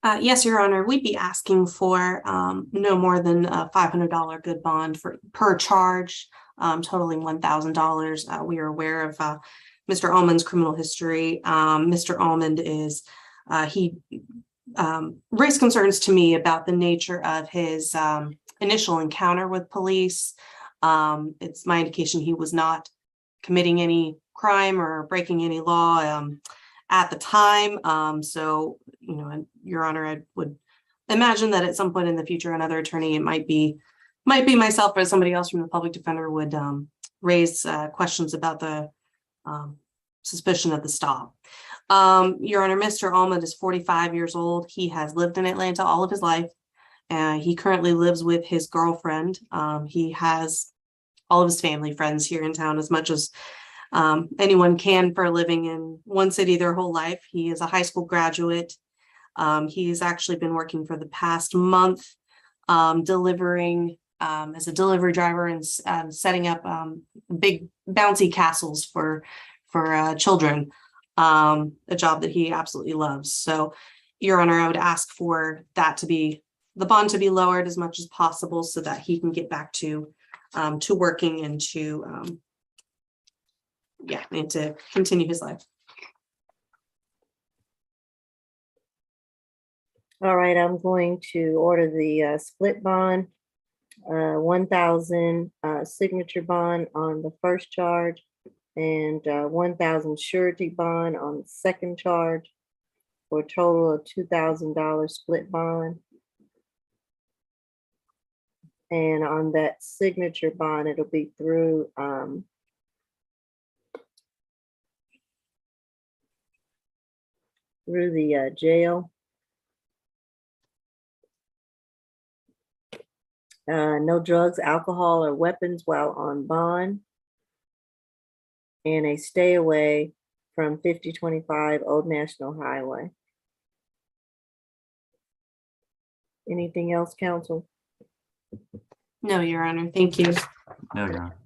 Yes, Your Honor, we'd be asking for no more than a $500 good bond per charge, totaling $1,000. We are aware of Mr. Almond's criminal history. Mr. Almond he raised concerns to me about the nature of his initial encounter with police. It's my indication he was not committing any crime or breaking any law at the time. So, Your Honor, I would imagine that at some point in the future, another attorney, it might be myself or somebody else from the public defender would raise questions about the suspicion of the stop. Your Honor, Mr. Almond is 45 years old. He has lived in Atlanta all of his life. He currently lives with his girlfriend. He has all of his family friends here in town, as much as anyone can for a living in one city their whole life. He is a high school graduate. He's actually been working for the past month, delivering as a delivery driver and setting up big bouncy castles for children, a job that he absolutely loves. So, Your Honor, I would ask for the bond to be lowered as much as possible so that he can get back to working and to continue his life. All right, I'm going to order the split bond, 1,000 signature bond on the first charge and 1,000 surety bond on the second charge for a total of $2,000 split bond. And on that signature bond, it'll be through the jail. No drugs, alcohol, or weapons while on bond. And a stay away from 5025 Old National Highway. Anything else, counsel? No, Your Honor. Thank you. No, Your Honor.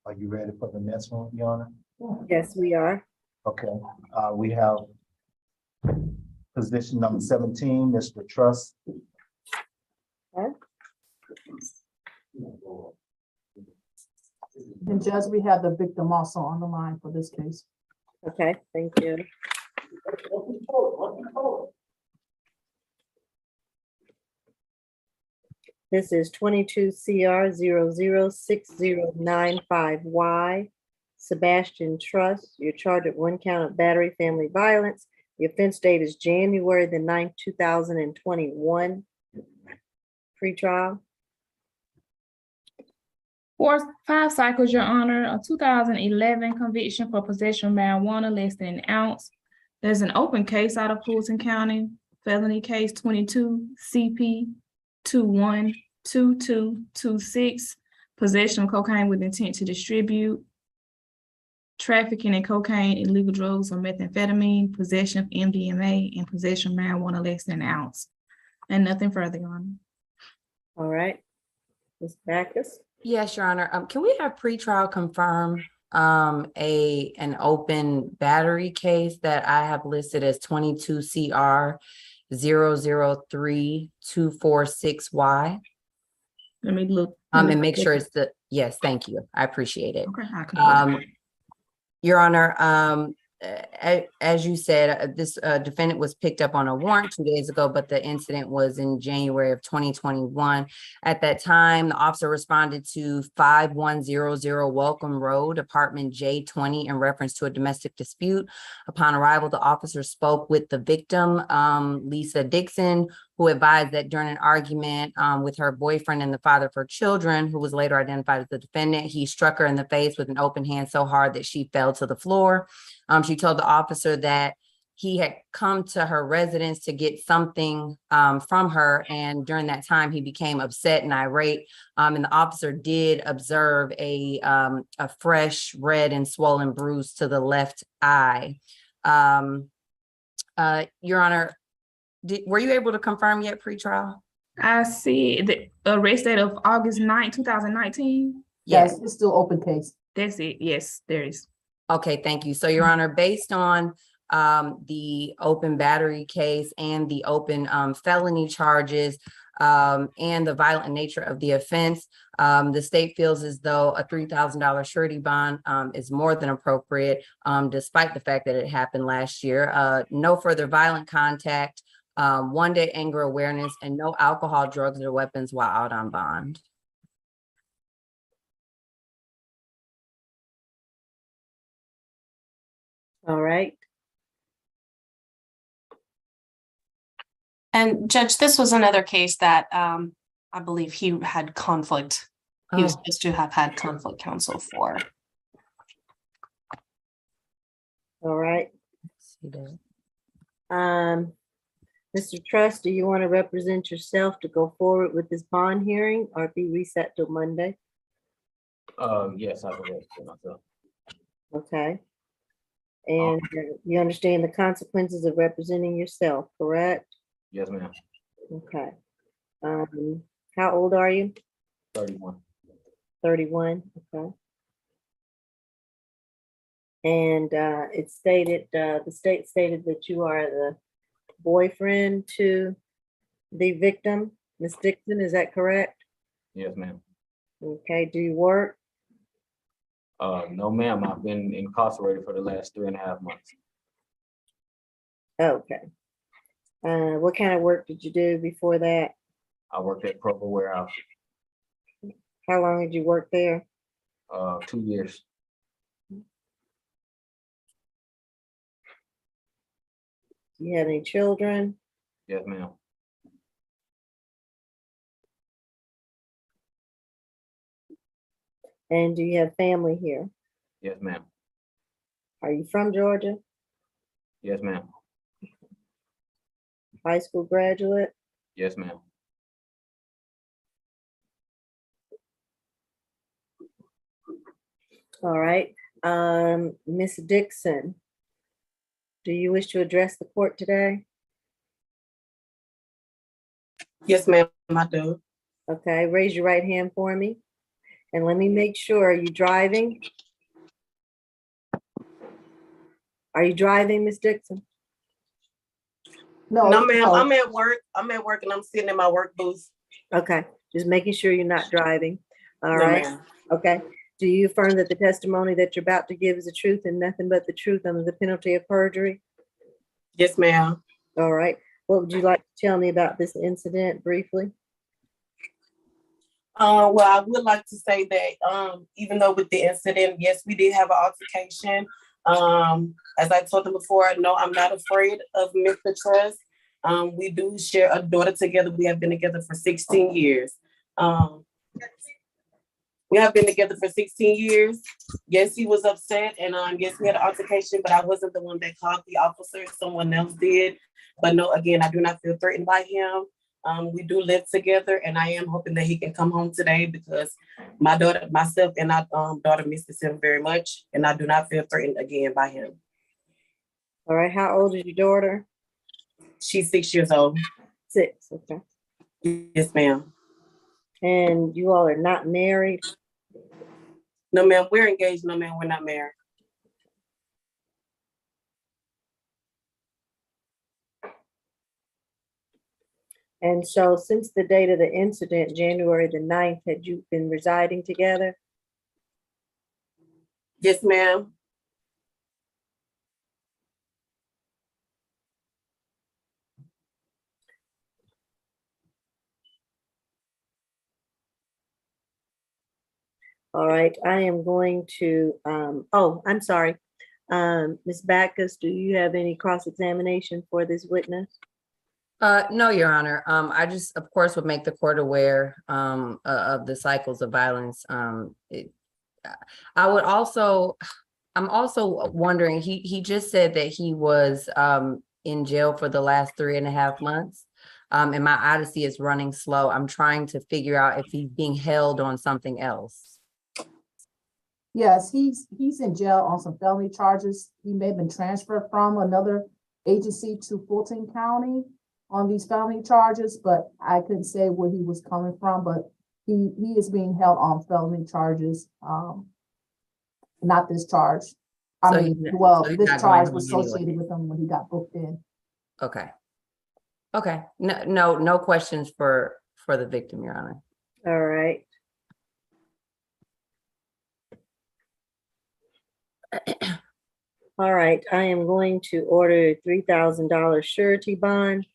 Are you ready for the next one, Your Honor? Yes, we are. Okay, we have position number 17, Mr. Trust. And Judge, we have the victim also on the line for this case. Okay, thank you. This is 22 CR 006095Y. Sebastian Trust, you're charged with 1 count of battery family violence. The offense date is January the 9th, 2021. Pretrial. For 5 cycles, Your Honor, a 2011 conviction for possession of marijuana less than an ounce. There's an open case out of Fulton County, felony case 22 CP 212226, possession of cocaine with intent to distribute, trafficking in cocaine, illegal drugs or methamphetamine, possession of MDMA, and possession of marijuana less than an ounce. And nothing further, Your Honor. All right. Ms. Backus. Yes, Your Honor. Can we have pretrial confirm an open battery case that I have listed as 22 CR 003246Y? Let me look. And make sure it's yes, thank you. I appreciate it. Okay, I can Your Honor, as you said, this defendant was picked up on a warrant 2 days ago, but the incident was in January of 2021. At that time, the officer responded to 5100 Welcome Road, apartment J20, in reference to a domestic dispute. Upon arrival, the officer spoke with the victim, Lisa Dixon, who advised that during an argument with her boyfriend and the father of her children, who was later identified as the defendant, he struck her in the face with an open hand so hard that she fell to the floor. She told the officer that he had come to her residence to get something from her, and during that time he became upset and irate, and the officer did observe a fresh red and swollen bruise to the left eye. Your Honor, were you able to confirm yet pretrial? I see the arrest date of August 9th, 2019. Yes, it's still open case. That's it. Yes, there is. Okay, thank you. So, Your Honor, based on the open battery case and the open felony charges and the violent nature of the offense, the state feels as though a $3,000 surety bond is more than appropriate, despite the fact that it happened last year. No further violent contact, 1 day anger awareness, and no alcohol, drugs, or weapons while out on bond. All right. And Judge, this was another case that I believe he had conflict. He was supposed to have had conflict counsel for. All right. Mr. Trust, do you want to represent yourself to go forward with this bond hearing or be reset till Monday? Yes, I will myself. Okay. And you understand the consequences of representing yourself, correct? Yes, ma'am. Okay. How old are you? 31. 31, okay. And it stated, the state stated that you are the boyfriend to the victim, Ms. Dixon, is that correct? Yes, ma'am. Okay, do you work? No, ma'am. I've been incarcerated for the last 3.5 months. Okay. What kind of work did you do before that? I worked at Kroger Warehouse. How long did you work there? 2 years. Do you have any children? Yes, ma'am. And do you have family here? Yes, ma'am. Are you from Georgia? Yes, ma'am. High school graduate? Yes, ma'am. All right. Ms. Dixon, do you wish to address the court today? Yes, ma'am, I do. Okay, raise your right hand for me. And let me make sure, are you driving? Are you driving, Ms. Dixon? No, ma'am, I'm at work. I'm at work and I'm sitting in my work booth. Okay, just making sure you're not driving. All No, right. ma'am. Okay. Do you affirm that the testimony that you're about to give is the truth and nothing but the truth under the penalty of perjury? Yes, ma'am. All right. What would you like to tell me about this incident briefly? Well, I would like to say that, even though with the incident, yes, we did have an altercation. As I told them before, no, I'm not afraid of Mr. Trust. We do share a daughter together. We have been together for 16 years. We have been together for 16 years. Yes, he was upset, and yes, we had an altercation, but I wasn't the one that called the officer. Someone else did. But no, again, I do not feel threatened by him. We do live together, and I am hoping that he can come home today because my daughter, myself, and our daughter misses him very much, and I do not feel threatened again by him. All right. How old is your daughter? She's 6 years old. 6. Okay. Yes, ma'am. And you all are not married? No, ma'am. We're engaged. No, ma'am. We're not married. And so since the date of the incident, January the 9th, had you been residing together? Yes, ma'am. All right, I am going to, oh, I'm sorry. Ms. Backus, do you have any cross-examination for this witness? No, Your Honor. I just, of course, would make the court aware of the cycles of violence. I would also, I'm also wondering, he just said that he was in jail for the last 3.5 months. And my odyssey is running slow. I'm trying to figure out if he's being held on something else. Yes, he's in jail on some felony charges. He may have been transferred from another agency to Fulton County on these felony charges, but I couldn't say where he was coming from, but he is being held on felony charges, not this charge. So This not charge going was home anyway. associated with him when he got booked in. Okay. Okay. No questions for the victim, Your Honor. All right. All right, I am going to order a $3,000 surety bond.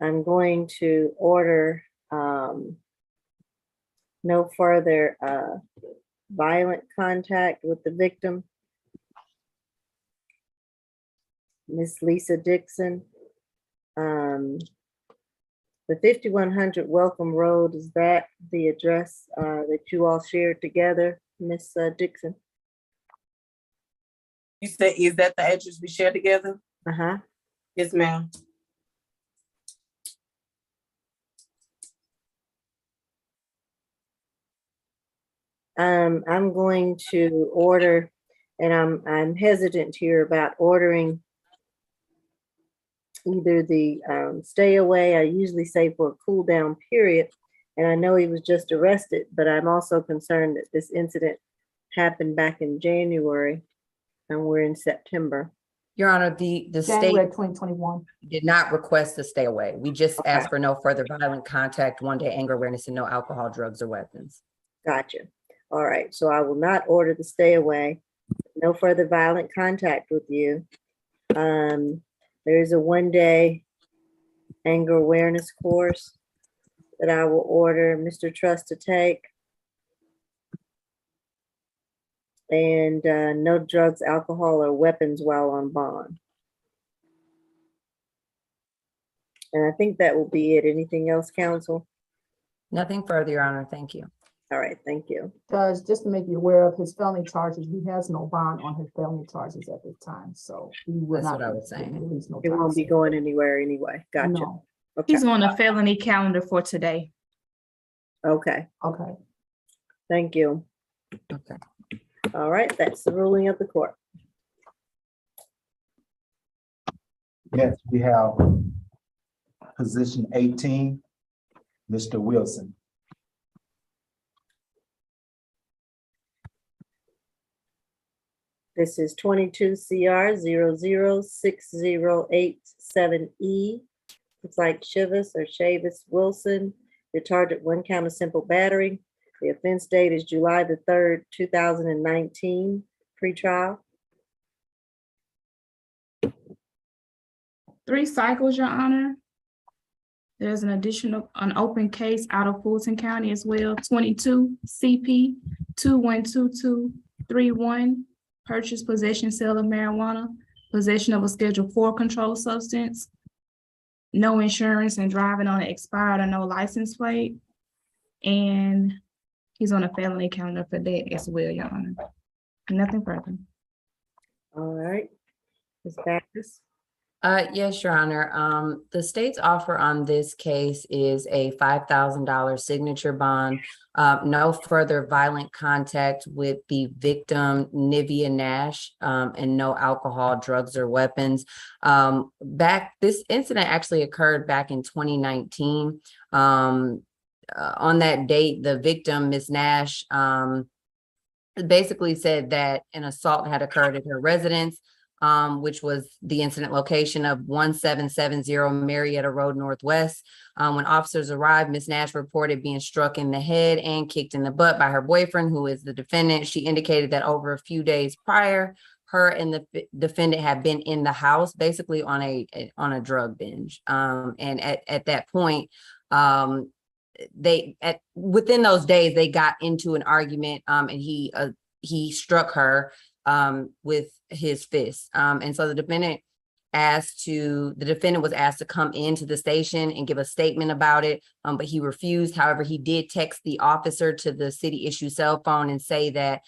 I'm going to order no further violent contact with the victim. Miss Lisa Dixon. The 5100 Welcome Road, is that the address that you all shared together, Miss Dixon? You said, is that the address we share together? Uh-huh. Yes, ma'am. I'm going to order, and I'm hesitant here about ordering either the stay away. I usually say for a cool down period, and I know he was just arrested, but I'm also concerned that this incident happened back in January, and we're in September. Your Honor, the January state 2021. did not request to stay away. We just Okay. asked for no further violent contact, 1-day anger awareness, and no alcohol, drugs, or weapons. Gotcha. All right, so I will not order the stay away. No further violent contact with you. There's a 1-day anger awareness course that I will order Mr. Trust to take. And no drugs, alcohol, or weapons while on bond. And I think that will be it. Anything else, counsel? Nothing further, Your Honor. Thank you. All right, thank you. Judge, just to make you aware of his felony charges, he has no bond on his felony charges at this time, so he will That's not. what I was saying. Released no It time won't be soon. going anywhere anyway. Gotcha. No. Okay. He's on a felony calendar for today. Okay, Okay. thank you. Okay. All right, that's the ruling of the court. Next, we have position 18, Mr. Wilson. This is 22 CR 006087E. Looks like Chivas or Chavis Wilson. You're charged with 1 count of simple battery. The offense date is July the 3rd, 2019, pre-trial. 3 cycles, Your Honor. There's an open case out of Fulton County as well, 22 CP 212231, purchase, possession, sale of marijuana, possession of a Schedule 4 controlled substance, no insurance and driving on an expired or no license plate. And he's on a felony calendar for that as well, Your Honor. Nothing further. All right. Ms. Backus? Yes, Your Honor. The state's offer on this case is a $5,000 signature bond. No further violent contact with the victim, Nivea Nash, and no alcohol, drugs, or weapons. This incident actually occurred back in 2019. On that date, the victim, Ms. Nash, basically said that an assault had occurred at her residence, which was the incident location of 1770 Marietta Road Northwest. When officers arrived, Ms. Nash reported being struck in the head and kicked in the butt by her boyfriend, who is the defendant. She indicated that over a few days prior, her and the defendant had been in the house, basically on a drug binge. And at that point, within those days, they got into an argument, and he struck her with his fist. And so the defendant was asked to come into the station and give a statement about it, but he refused. However, he did text the officer to the city issue cell phone and say that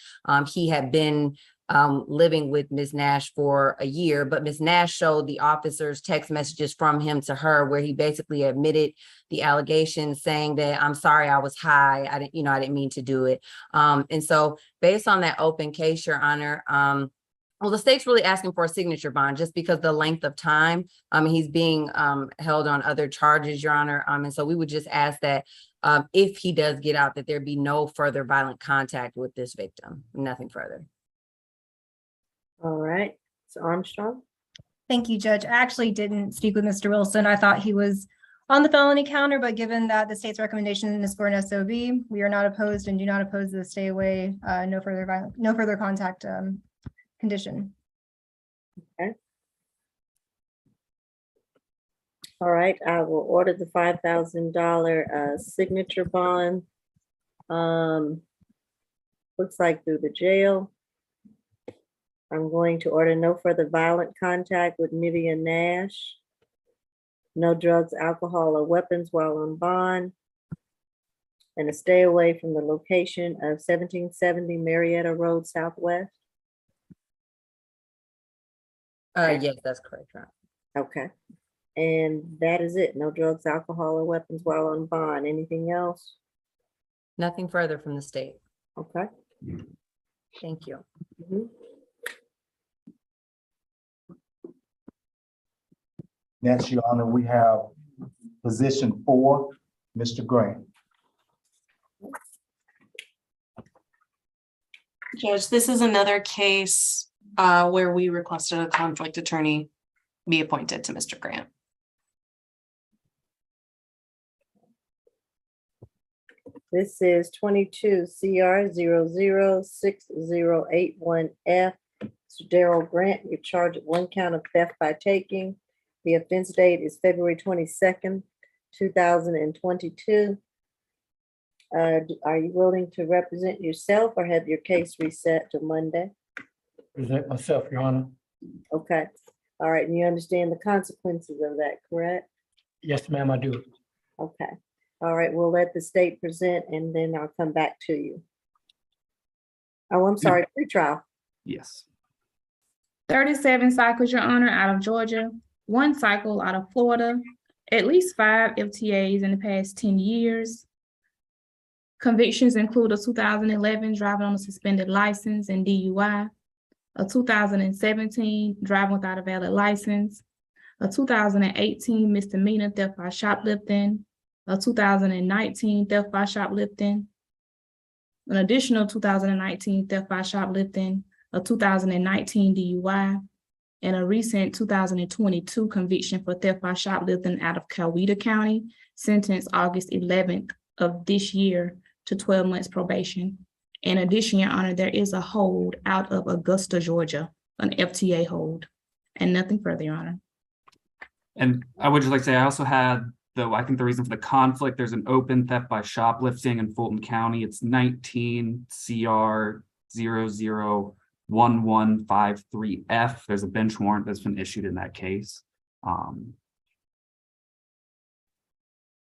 he had been living with Ms. Nash for a year, but Ms. Nash showed the officers text messages from him to her where he basically admitted the allegations, saying that, I'm sorry, I was high. I didn't mean to do it. And so based on that open case, Your Honor, well, the state's really asking for a signature bond just because the length of time. He's being held on other charges, Your Honor. And so we would just ask that if he does get out, that there be no further violent contact with this victim, nothing further. All right, so Armstrong? Thank you, Judge. I actually didn't speak with Mr. Wilson. I thought he was on the felony counter, but given that the state's recommendation is for an SOB, we are not opposed and do not oppose the stay away, no further contact condition. Okay. All right, I will order the $5,000 signature bond. Looks like through the jail. I'm going to order no further violent contact with Nivea Nash. No drugs, alcohol, or weapons while on bond. And a stay away from the location of 1770 Marietta Road Southwest. Yes, that's correct, Your Honor. Okay. And that is it. No drugs, alcohol, or weapons while on bond. Anything else? Nothing further from the state. Okay. Thank you. Mhm. Next, Your Honor, we have position 4, Mr. Grant. Judge, this is another case where we requested a conflict attorney be appointed to Mr. Grant. This is 22 CR 006081F. So Daryl Grant, you're charged with 1 count of theft by taking. The offense date is February 22nd, 2022. Are you willing to represent yourself or have your case reset to Monday? Present myself, Your Honor. Okay. All right. And you understand the consequences of that, correct? Yes, ma'am, I do. Okay. All right. We'll let the state present and then I'll come back to you. Oh, I'm sorry. Pretrial. Yes. 37 cycles, Your Honor, out of Georgia, 1 cycle out of Florida, at least 5 FTAs in the past 10 years. Convictions include a 2011 driving on a suspended license and DUI, a 2017 driving without a valid license, a 2018 misdemeanor theft by shoplifting, a 2019 theft by shoplifting, an additional 2019 theft by shoplifting, a 2019 DUI, and a recent 2022 conviction for theft by shoplifting out of Coweta County, sentenced August 11th of this year to 12 months probation. In addition, Your Honor, there is a hold out of Augusta, Georgia, an FTA hold, and nothing further, Your Honor. And I would just like to say, I also had, though, I think the reason for the conflict, there's an open theft by shoplifting in Fulton County. It's 19 CR 001153F. There's a bench warrant that's been issued in that case.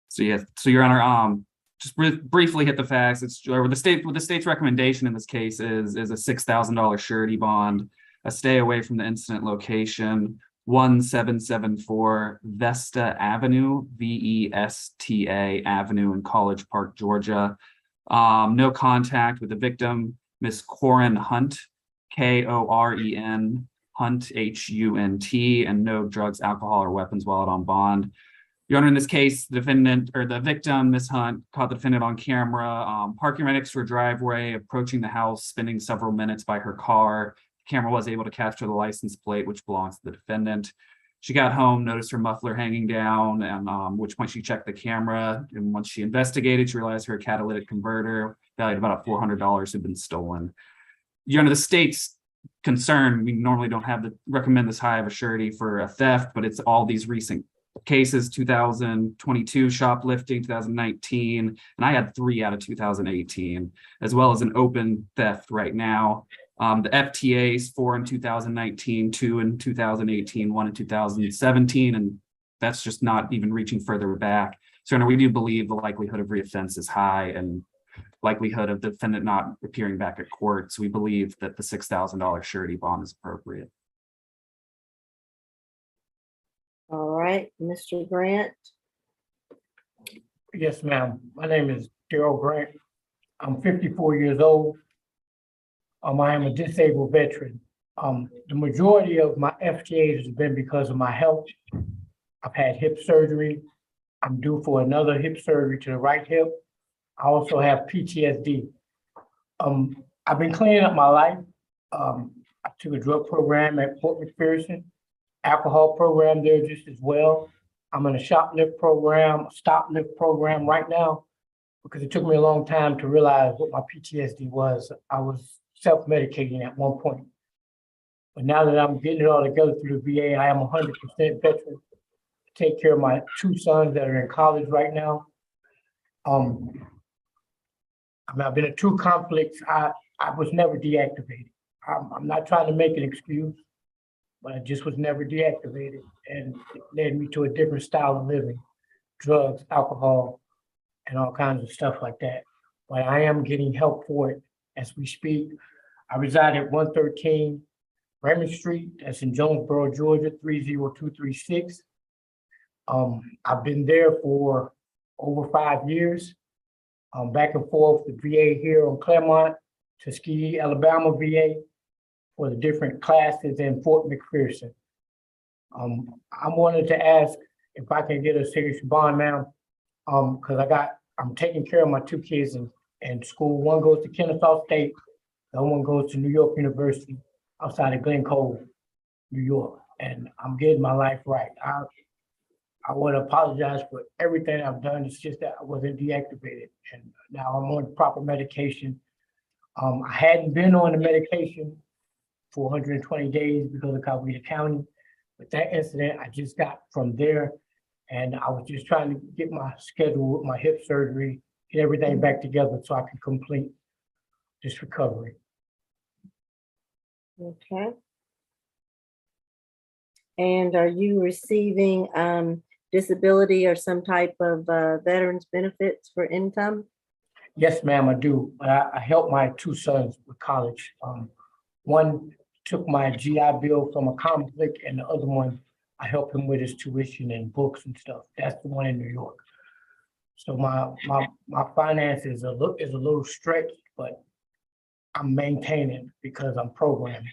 So yeah, so Your Honor, just briefly hit the facts. It's the state's recommendation in this case is a $6,000 surety bond, a stay away from the incident location, 1774 Vesta Avenue, VESTA Avenue in College Park, Georgia. No contact with the victim, Miss Corin Hunt, KOREN Hunt, HUNT, and no drugs, alcohol, or weapons while out on bond. Your Honor, in this case, the defendant or the victim, Miss Hunt, caught the defendant on camera, parking right next to her driveway, approaching the house, spending several minutes by her car. The camera was able to capture the license plate, which belongs to the defendant. She got home, noticed her muffler hanging down, and which point she checked the camera. And once she investigated, she realized her catalytic converter, valued about $400, had been stolen. Your Honor, the state's concern, we normally don't recommend this high of a surety for a theft, but it's all these recent cases, 2022 shoplifting, 2019, and I had 3 out of 2018, as well as an open theft right now. The FTAs, 4 in 2019, 2 in 2018, 1 in 2017, and that's just not even reaching further back. So we do believe the likelihood of reoffense is high and likelihood of the defendant not appearing back at court. So we believe that the $6,000 surety bond is appropriate. All right, Mr. Grant. Yes, ma'am. My name is Daryl Grant. I'm 54 years old. I am a disabled veteran. The majority of my FTAs has been because of my health. I've had hip surgery. I'm due for another hip surgery to the right hip. I also have PTSD. I've been cleaning up my life. I took a drug program at Fort McPherson, alcohol program there just as well. I'm in a shoplift program, a stop lift program right now, because it took me a long time to realize what my PTSD was. I was self-medicating at one point. But now that I'm getting it all together through the VA, I am 100% veteran. Take care of my 2 sons that are in college right now. I've been in 2 conflicts. I was never deactivated. I'm not trying to make an excuse, but I just was never deactivated, and it led me to a different style of living, drugs, alcohol, and all kinds of stuff like that. But I am getting help for it as we speak. I reside at 113 Raymond Street, that's in Jonesboro, Georgia, 30236. I've been there for over 5 years. Back and forth the VA here on Claremont, Tuskegee, Alabama VA for the different classes in Fort McPherson. I wanted to ask if I can get a signature bond, ma'am, because I'm taking care of my 2 kids in school. One goes to Kennesaw State, the other one goes to New York University outside of Glen Cove, New York, and I'm getting my life right. I want to apologize for everything I've done. It's just that I wasn't deactivated, and now I'm on proper medication. I hadn't been on the medication for 120 days because of Coweta County, but that incident I just got from there, and I was just trying to get my schedule with my hip surgery, get everything back together so I can complete this recovery. Okay. And are you receiving disability or some type of veterans benefits for income? Yes, ma'am, I do. But I help my 2 sons with college. One took my GI Bill from a conflict, and the other one, I help him with his tuition and books and stuff. That's the one in New York. So my finances a little stretched, but I'm maintaining because I'm programming.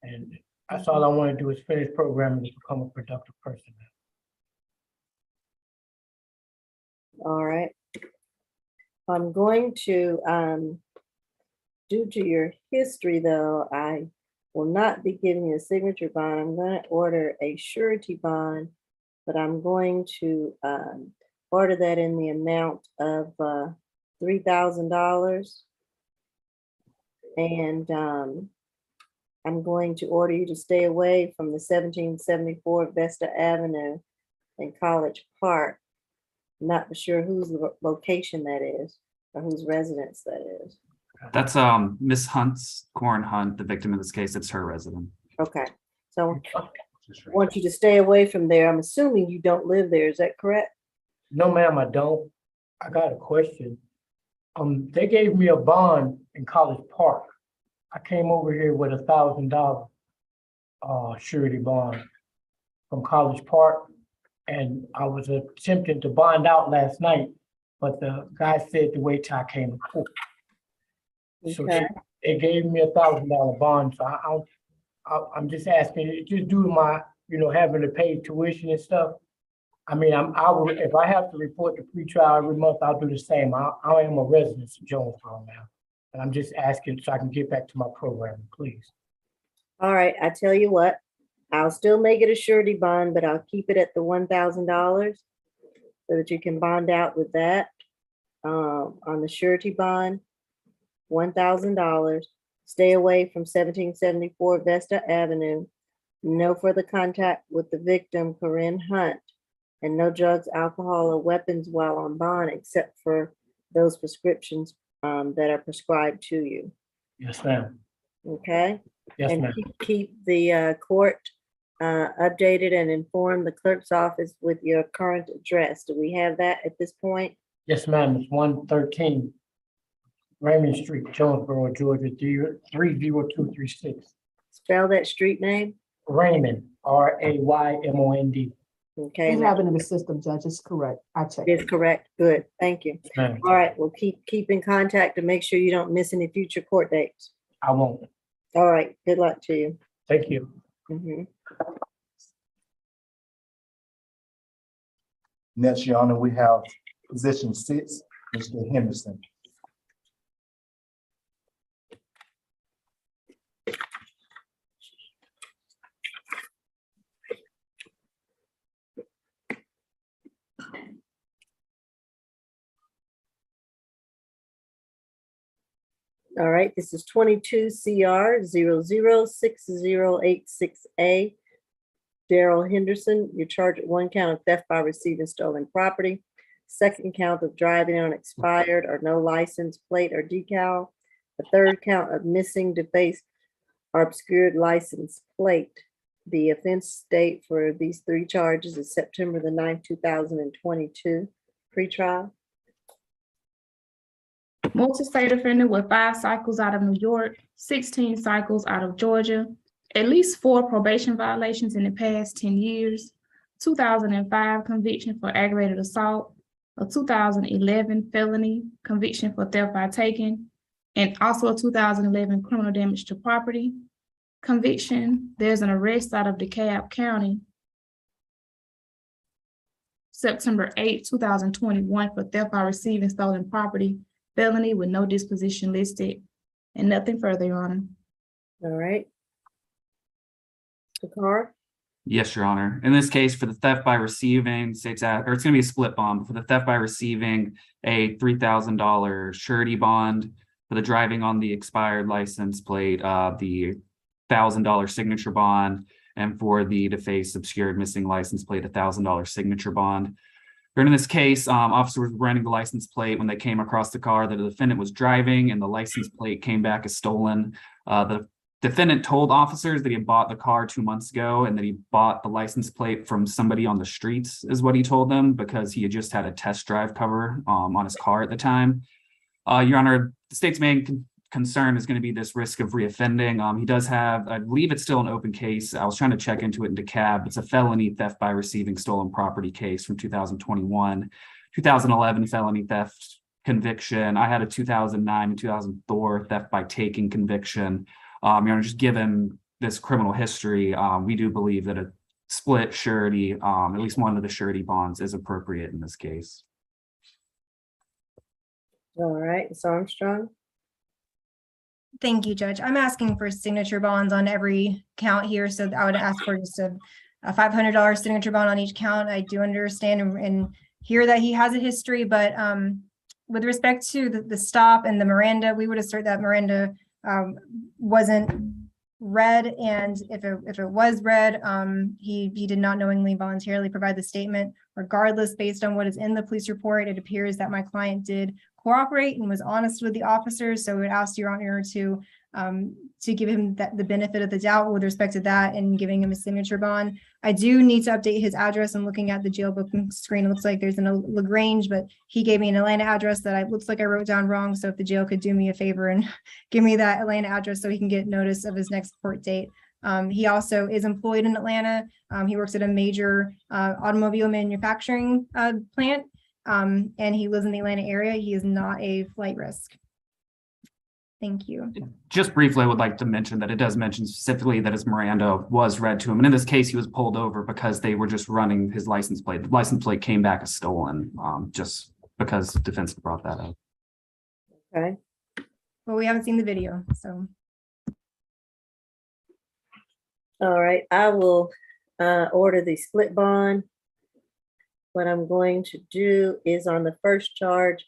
And that's all I want to do is finish programming to become a productive person. All right. I'm going to, due to your history though, I will not be giving you a signature bond. I'm going to order a surety bond, but I'm going to order that in the amount of $3,000. And I'm going to order you to stay away from the 1774 Vesta Avenue in College Park. Not for sure whose location that is or whose residence that is. That's Miss Hunt's Corn Hunt, the victim in this case. It's her resident. Okay, so I want you to stay away from there. I'm assuming you don't live there. Is that correct? No, ma'am, I don't. I got a question. They gave me a bond in College Park. I came over here with $1,000 surety bond from College Park. And I was attempting to bond out last night, but the guy said to wait till I came to court. So Okay. they gave me $1,000 bond, so I'm just asking, just due to my, having to pay tuition and stuff. I mean, if I have to report to pretrial every month, I'll do the same. I am a resident of Jonesboro now. And I'm just asking so I can get back to my program, please. All right, I tell you what, I'll still make it a surety bond, but I'll keep it at the $1,000 so that you can bond out with that. On the surety bond, $1,000. Stay away from 1774 Vesta Avenue. No further contact with the victim, Corinne Hunt, and no drugs, alcohol, or weapons while on bond, except for those prescriptions that are prescribed to you. Yes, ma'am. Okay? Yes, And ma'am. keep the court updated and inform the clerk's office with your current address. Do we have that at this point? Yes, ma'am. It's 113 Raymond Street, Jonesboro, Georgia, 30236. Spell that street name. Raymond, Raymond. Okay. We have it in the system, Judge. It's correct. I checked. It's correct. Good. Thank you. Ma'am, All right. We'll keep in contact to make sure you don't miss any future court dates. I won't. All right. Good luck to you. Thank you. Mhm. Next, Your Honor, we have position 6, Mr. Henderson. All right. This is 22 CR 006086A. Darrell Henderson, you're charged with 1 count of theft by receiving stolen property, 2nd count of driving on expired or no license plate or decal, the 3rd count of missing, defaced, or obscured license plate. The offense date for these 3 charges is September the 9th, 2022. Pre-trial. Multi-state offender with 5 cycles out of New York, 16 cycles out of Georgia, at least 4 probation violations in the past 10 years, 2005 conviction for aggravated assault, a 2011 felony conviction for theft by taking, and also a 2011 criminal damage to property conviction. There's an arrest out of DeKalb County, September 8, 2021 for theft by receiving stolen property, felony with no disposition listed, and nothing further, Your Honor. All right. Carr. Yes, Your Honor. In this case, for the theft by receiving, it's going to be a split bond. But for the theft by receiving a $3,000 surety bond, for the driving on the expired license plate, the $1,000 signature bond, and for the defaced, obscured, missing license plate, $1,000 signature bond. In this case, officers were running the license plate when they came across the car that the defendant was driving, and the license plate came back as stolen. The defendant told officers that he had bought the car 2 months ago and that he bought the license plate from somebody on the streets, is what he told them, because he had just had a test drive cover on his car at the time. Your Honor, the state's main concern is going to be this risk of reoffending. He does have, I believe it's still an open case. I was trying to check into it in DeKalb. It's a felony theft by receiving stolen property case from 2021, 2011 felony theft conviction. I had a 2009 and 2004 theft by taking conviction. Your Honor, just given this criminal history, we do believe that a split surety, at least one of the surety bonds, is appropriate in this case. All right, Ms. Armstrong. Thank you, Judge. I'm asking for signature bonds on every count here, so I would ask for just a $500 signature bond on each count. I do understand and hear that he has a history, but with respect to the stop and the Miranda, we would assert that Miranda wasn't read, and if it was read, he did not knowingly voluntarily provide the statement. Regardless, based on what is in the police report, it appears that my client did cooperate and was honest with the officers. So we would ask Your Honor to give him the benefit of the doubt with respect to that and giving him a signature bond. I do need to update his address. I'm looking at the jail booking screen. It looks like there's an LaGrange, but he gave me an Atlanta address that looks like I wrote down wrong. So if the jail could do me a favor and give me that Atlanta address so he can get notice of his next court date. He also is employed in Atlanta. He works at a major automobile manufacturing plant, and he lives in the Atlanta area. He is not a flight risk. Thank you. Just briefly, I would like to mention that it does mention specifically that his Miranda was read to him. And in this case, he was pulled over because they were just running his license plate. The license plate came back as stolen, just because defense brought that up. Okay. Well, we haven't seen the video, so. All right, I will order the split bond. What I'm going to do is on the first charge,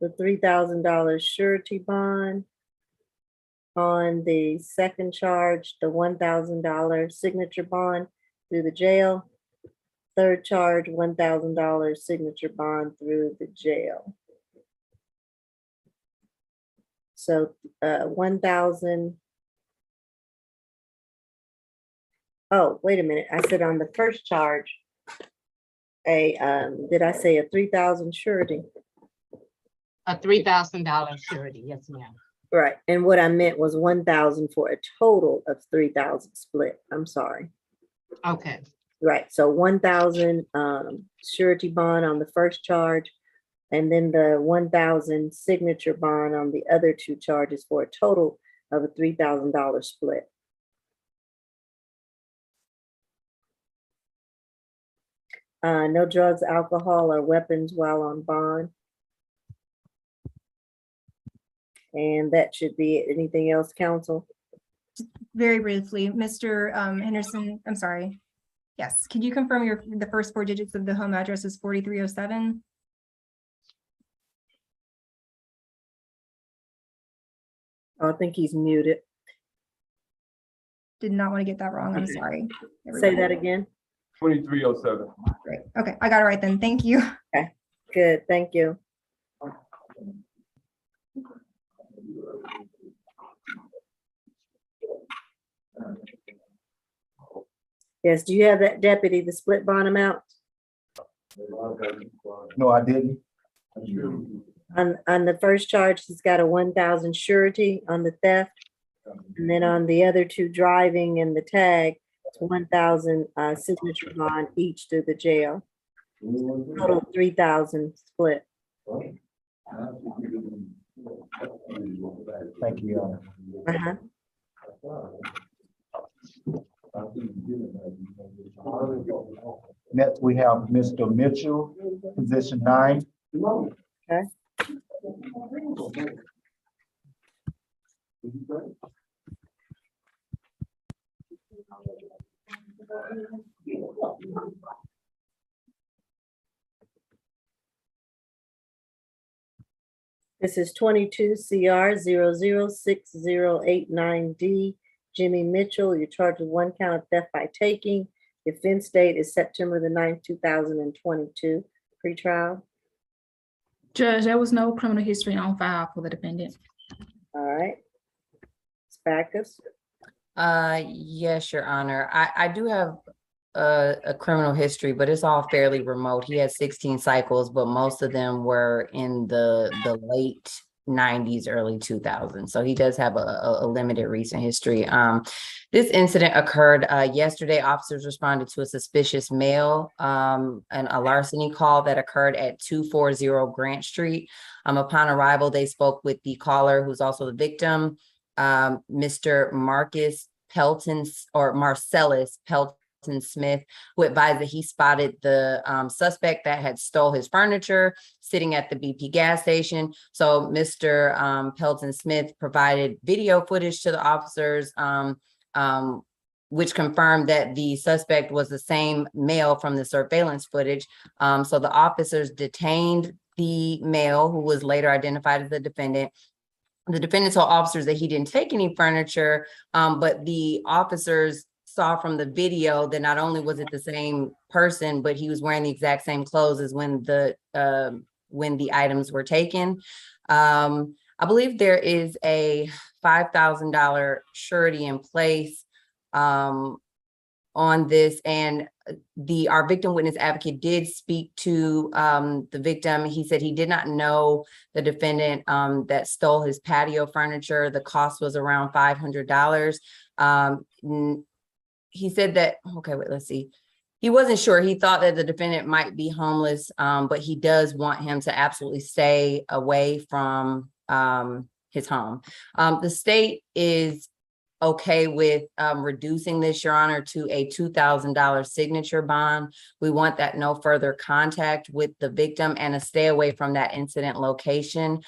the $3,000 surety bond. On the second charge, the $1,000 signature bond through the jail. Third charge, $1,000 signature bond through the jail. So 1,000. Oh, wait a minute. I said on the first charge, did I say a 3,000 surety? A $3,000 surety, yes, ma'am. Right, and what I meant was 1,000 for a total of 3,000 split. I'm sorry. Okay. Right, so 1,000 surety bond on the first charge, and then the 1,000 signature bond on the other two charges for a total of a $3,000 split. No drugs, alcohol, or weapons while on bond. And that should be it. Anything else, counsel? Very briefly, Mr. Henderson, I'm sorry. Yes, could you confirm the first four digits of the home address is 4307? I think he's muted. Did not want to get that wrong. I'm sorry. Say that again. 2307. Great. Okay, I got it right then. Thank you. Okay, good. Thank you. Yes, do you have that, deputy, the split bond amount? No, I didn't. On the first charge, he's got a 1,000 surety on the theft. And then on the other two, driving and the tag, it's 1,000 signature bond each to the jail. Total 3,000 split. Thank you, Your Honor. Next, we have Mr. Mitchell, position 9. Okay. This is 22 CR 006089D. Jimmy Mitchell, you're charged with 1 count of theft by taking. The offense date is September the 9th, 2022. Pretrial. Judge, there was no criminal history on file for the defendant. All right. Backus. Yes, Your Honor. I do have a criminal history, but it's all fairly remote. He had 16 cycles, but most of them were in the late 90s, early 2000s. So he does have a limited recent history. This incident occurred yesterday. Officers responded to a suspicious male and a larceny call that occurred at 240 Grant Street. Upon arrival, they spoke with the caller, who's also the victim, Mr. Marcus Pelton, or Marcellus Pelton Smith, who advised that he spotted the suspect that had stole his furniture sitting at the BP gas station. So Mr. Pelton Smith provided video footage to the officers, which confirmed that the suspect was the same male from the surveillance footage. So the officers detained the male, who was later identified as the defendant, The defendant told officers that he didn't take any furniture, but the officers saw from the video that not only was it the same person, but he was wearing the exact same clothes as when the items were taken. I believe there is a $5,000 surety in place on this, and our victim witness advocate did speak to the victim. He said he did not know the defendant that stole his patio furniture. The cost was around $500. He said that, okay, wait, let's see. He wasn't sure. He thought that the defendant might be homeless, but he does want him to absolutely stay away from his home. The state is okay with reducing this, Your Honor, to a $2,000 signature bond. We want that no further contact with the victim and to stay away from that incident location,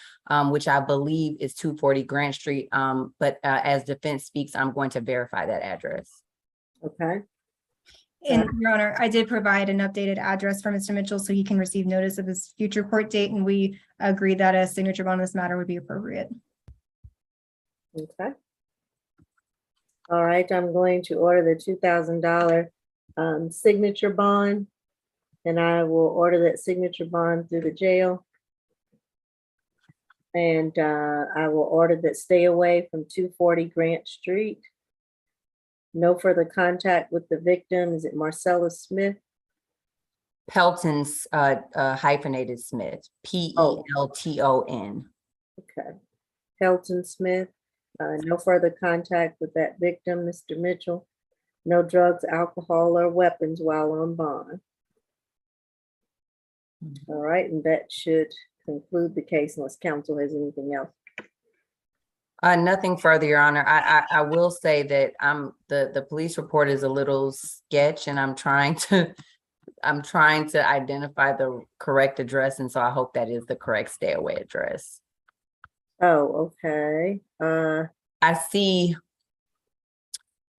which I believe is 240 Grant Street. But as defense speaks, I'm going to verify that address. Okay. And Your Honor, I did provide an updated address for Mr. Mitchell so he can receive notice of his future court date, and we agree that a signature bond on this matter would be appropriate. Okay. All right, I'm going to order the $2,000 signature bond, and I will order that signature bond through the jail. And I will order that stay away from 240 Grant Street. No further contact with the victim. Is it Marcella Smith? Pelton's hyphenated Smith, Pelton. Okay. Pelton Smith. No further contact with that victim, Mr. Mitchell. No drugs, alcohol, or weapons while on bond. All right, and that should conclude the case unless counsel has anything else. Nothing further, Your Honor. I will say that the police report is a little sketch, and I'm trying to identify the correct address, and so I hope that is the correct stay away address. Oh, okay. I see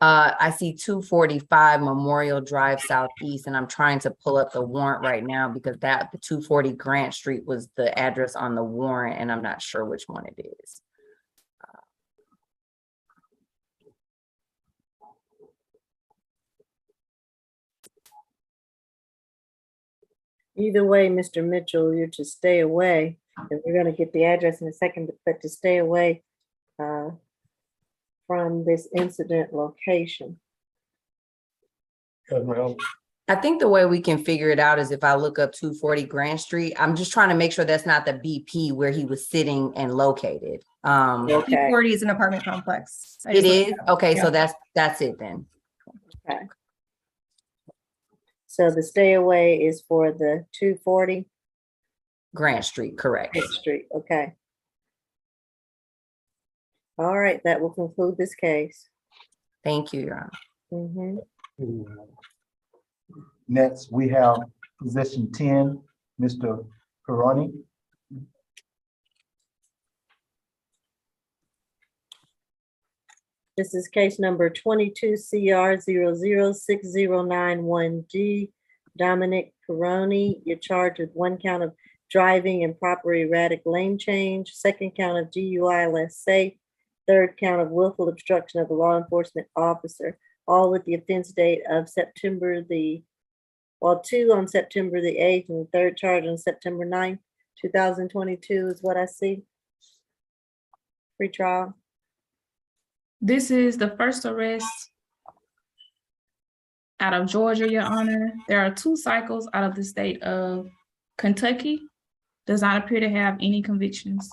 245 Memorial Drive Southeast, and I'm trying to pull up the warrant right now because the 240 Grant Street was the address on the warrant, and I'm not sure which one it is. Either way, Mr. Mitchell, you're to stay away, and we're going to get the address in a second, but to stay away from this incident location. I think the way we can figure it out is if I look up 240 Grant Street. I'm just trying to make sure that's not the BP where he was sitting and located. Okay. 240 is an apartment complex. It is? Okay, Yeah. so that's it then. Okay. So the stay away is for the 240 Grant Street, correct. Grant Street, okay. All right, that will conclude this case. Thank you, Your Honor. Next, we have position 10, Mr. Perroni. This is case number 22 CR 006091G. Dominic Perroni, you're charged with 1 count of driving improper erratic lane change, 2nd count of DUI less safe, 3rd count of willful obstruction of a law enforcement officer, all with the offense date of 2 on September the 8th, and the 3rd charge on September 9th, 2022 is what I see. Pre-trial. This is the first arrest out of Georgia, Your Honor. There are 2 cycles out of the state of Kentucky. Does not appear to have any convictions.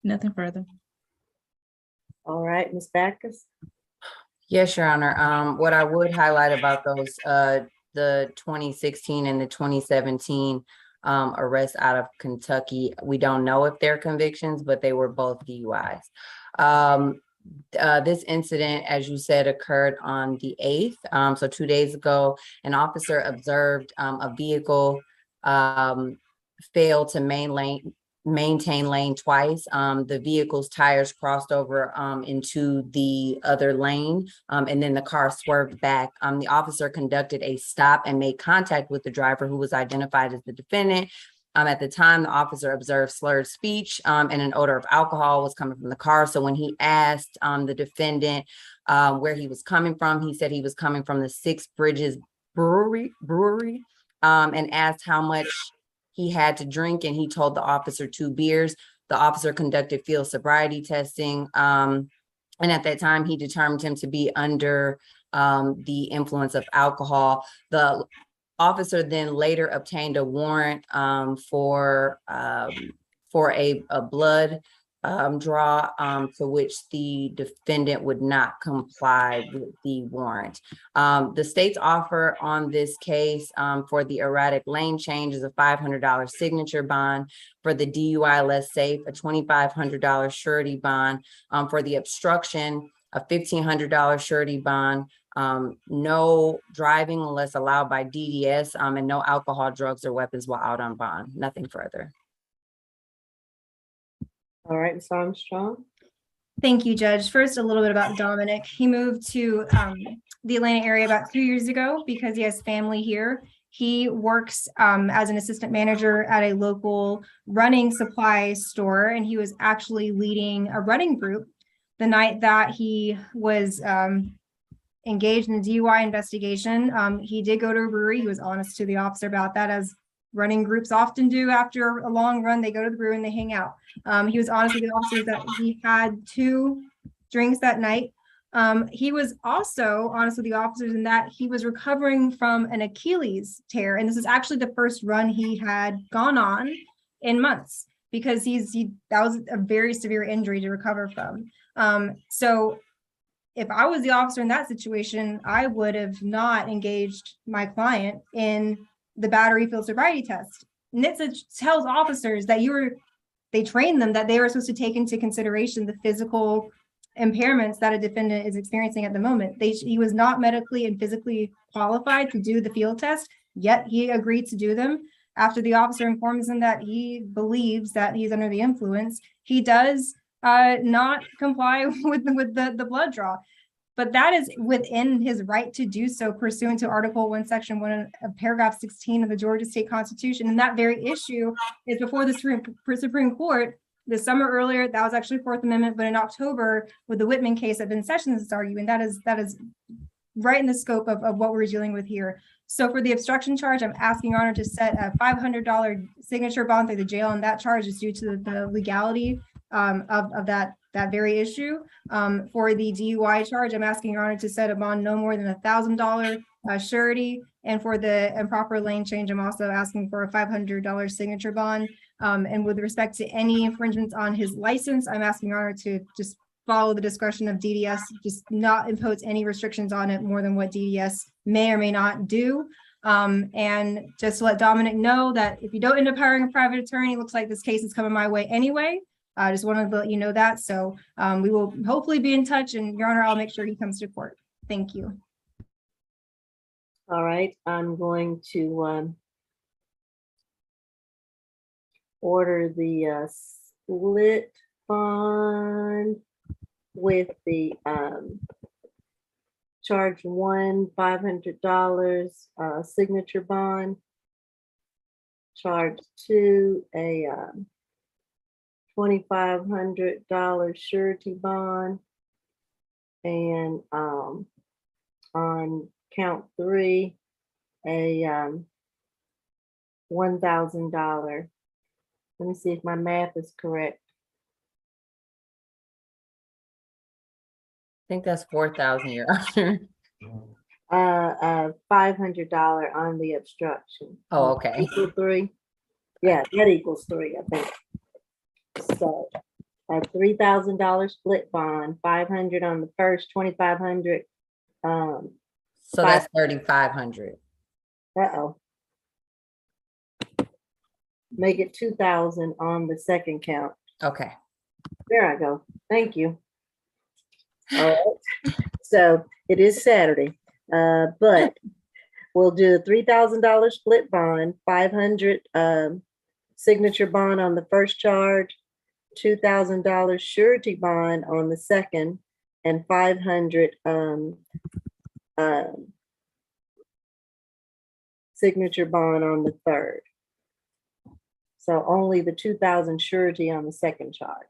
Nothing further. All right, Ms. Backus. Yes, Your Honor. What I would highlight about those, the 2016 and the 2017 arrests out of Kentucky, we don't know if they're convictions, but they were both DUIs. This incident, as you said, occurred on the 8th. So 2 days ago, an officer observed a vehicle fail to maintain lane twice. The vehicle's tires crossed over into the other lane, and then the car swerved back. The officer conducted a stop and made contact with the driver, who was identified as the defendant. At the time, the officer observed slurred speech, and an odor of alcohol was coming from the car. So when he asked the defendant where he was coming from, he said he was coming from the Six Bridges Brewery, and asked how much he had to drink, and he told the officer 2 beers. The officer conducted field sobriety testing, and at that time, he determined him to be under the influence of alcohol. The officer then later obtained a warrant for a blood draw, to which the defendant would not comply with the warrant. The state's offer on this case for the erratic lane change is a $500 signature bond. For the DUI less safe, a $2,500 surety bond. For the obstruction, a $1,500 surety bond. No driving unless allowed by DDS, and no alcohol, drugs, or weapons while out on bond. Nothing further. All right, Ms. Armstrong. Thank you, Judge. First, a little bit about Dominic. He moved to the Atlanta area about 2 years ago because he has family here. He works as an assistant manager at a local running supply store, and he was actually leading a running group the night that he was engaged in a DUI investigation. He did go to a brewery. He was honest to the officer about that, as running groups often do. After a long run, they go to the brewery and they hang out. He was honest with the officers that he had 2 drinks that night. He was also honest with the officers in that he was recovering from an Achilles tear. And this is actually the first run he had gone on in months, because that was a very severe injury to recover from. So if I was the officer in that situation, I would have not engaged my client in the battery field sobriety test. NHTSA tells officers that they train them that they are supposed to take into consideration the physical impairments that a defendant is experiencing at the moment. He was not medically and physically qualified to do the field test, yet he agreed to do them. After the officer informs him that he believes that he's under the influence, he does not comply with the blood draw. But that is within his right to do so pursuant to Article 1, Section 1 of Paragraph 16 of the Georgia State Constitution. And that very issue is before the Supreme Court this summer earlier. That was actually 4th Amendment, but in October with the Whitman case that Ben Sessions is arguing, that is right in the scope of what we're dealing with here. So for the obstruction charge, I'm asking Your Honor to set a $500 signature bond through the jail, and that charge is due to the legality of that very issue. For the DUI charge, I'm asking Your Honor to set a bond no more than $1,000 surety. And for the improper lane change, I'm also asking for a $500 signature bond. And with respect to any infringements on his license, I'm asking Your Honor to just follow the discretion of DDS, just not impose any restrictions on it more than what DDS may or may not do. And just to let Dominic know that if you don't end up hiring a private attorney, it looks like this case is coming my way anyway. I just wanted to let you know that. So we will hopefully be in touch, and Your Honor, I'll make sure he comes to court. Thank you. All right, I'm going to order the split bond with the charge 1 $500 signature bond, charge 2 a $2,500 surety bond, and on count 3 a $1,000. Let me see if my math is correct. I think that's 4,000, Your Honor. $500 on the obstruction. Oh, okay. Equal 3. Yeah, that equals 3, I think. So a $3,000 split bond, 500 on the first, 2,500. So that's 3,500. Uh-oh. Make it 2,000 on the second count. Okay. There I go. Thank you. All right. So it is Saturday, but we'll do a $3,000 split bond, 500 signature bond on the first charge, $2,000 surety bond on the second, and 500 signature bond on the third. So only the 2,000 surety on the second charge.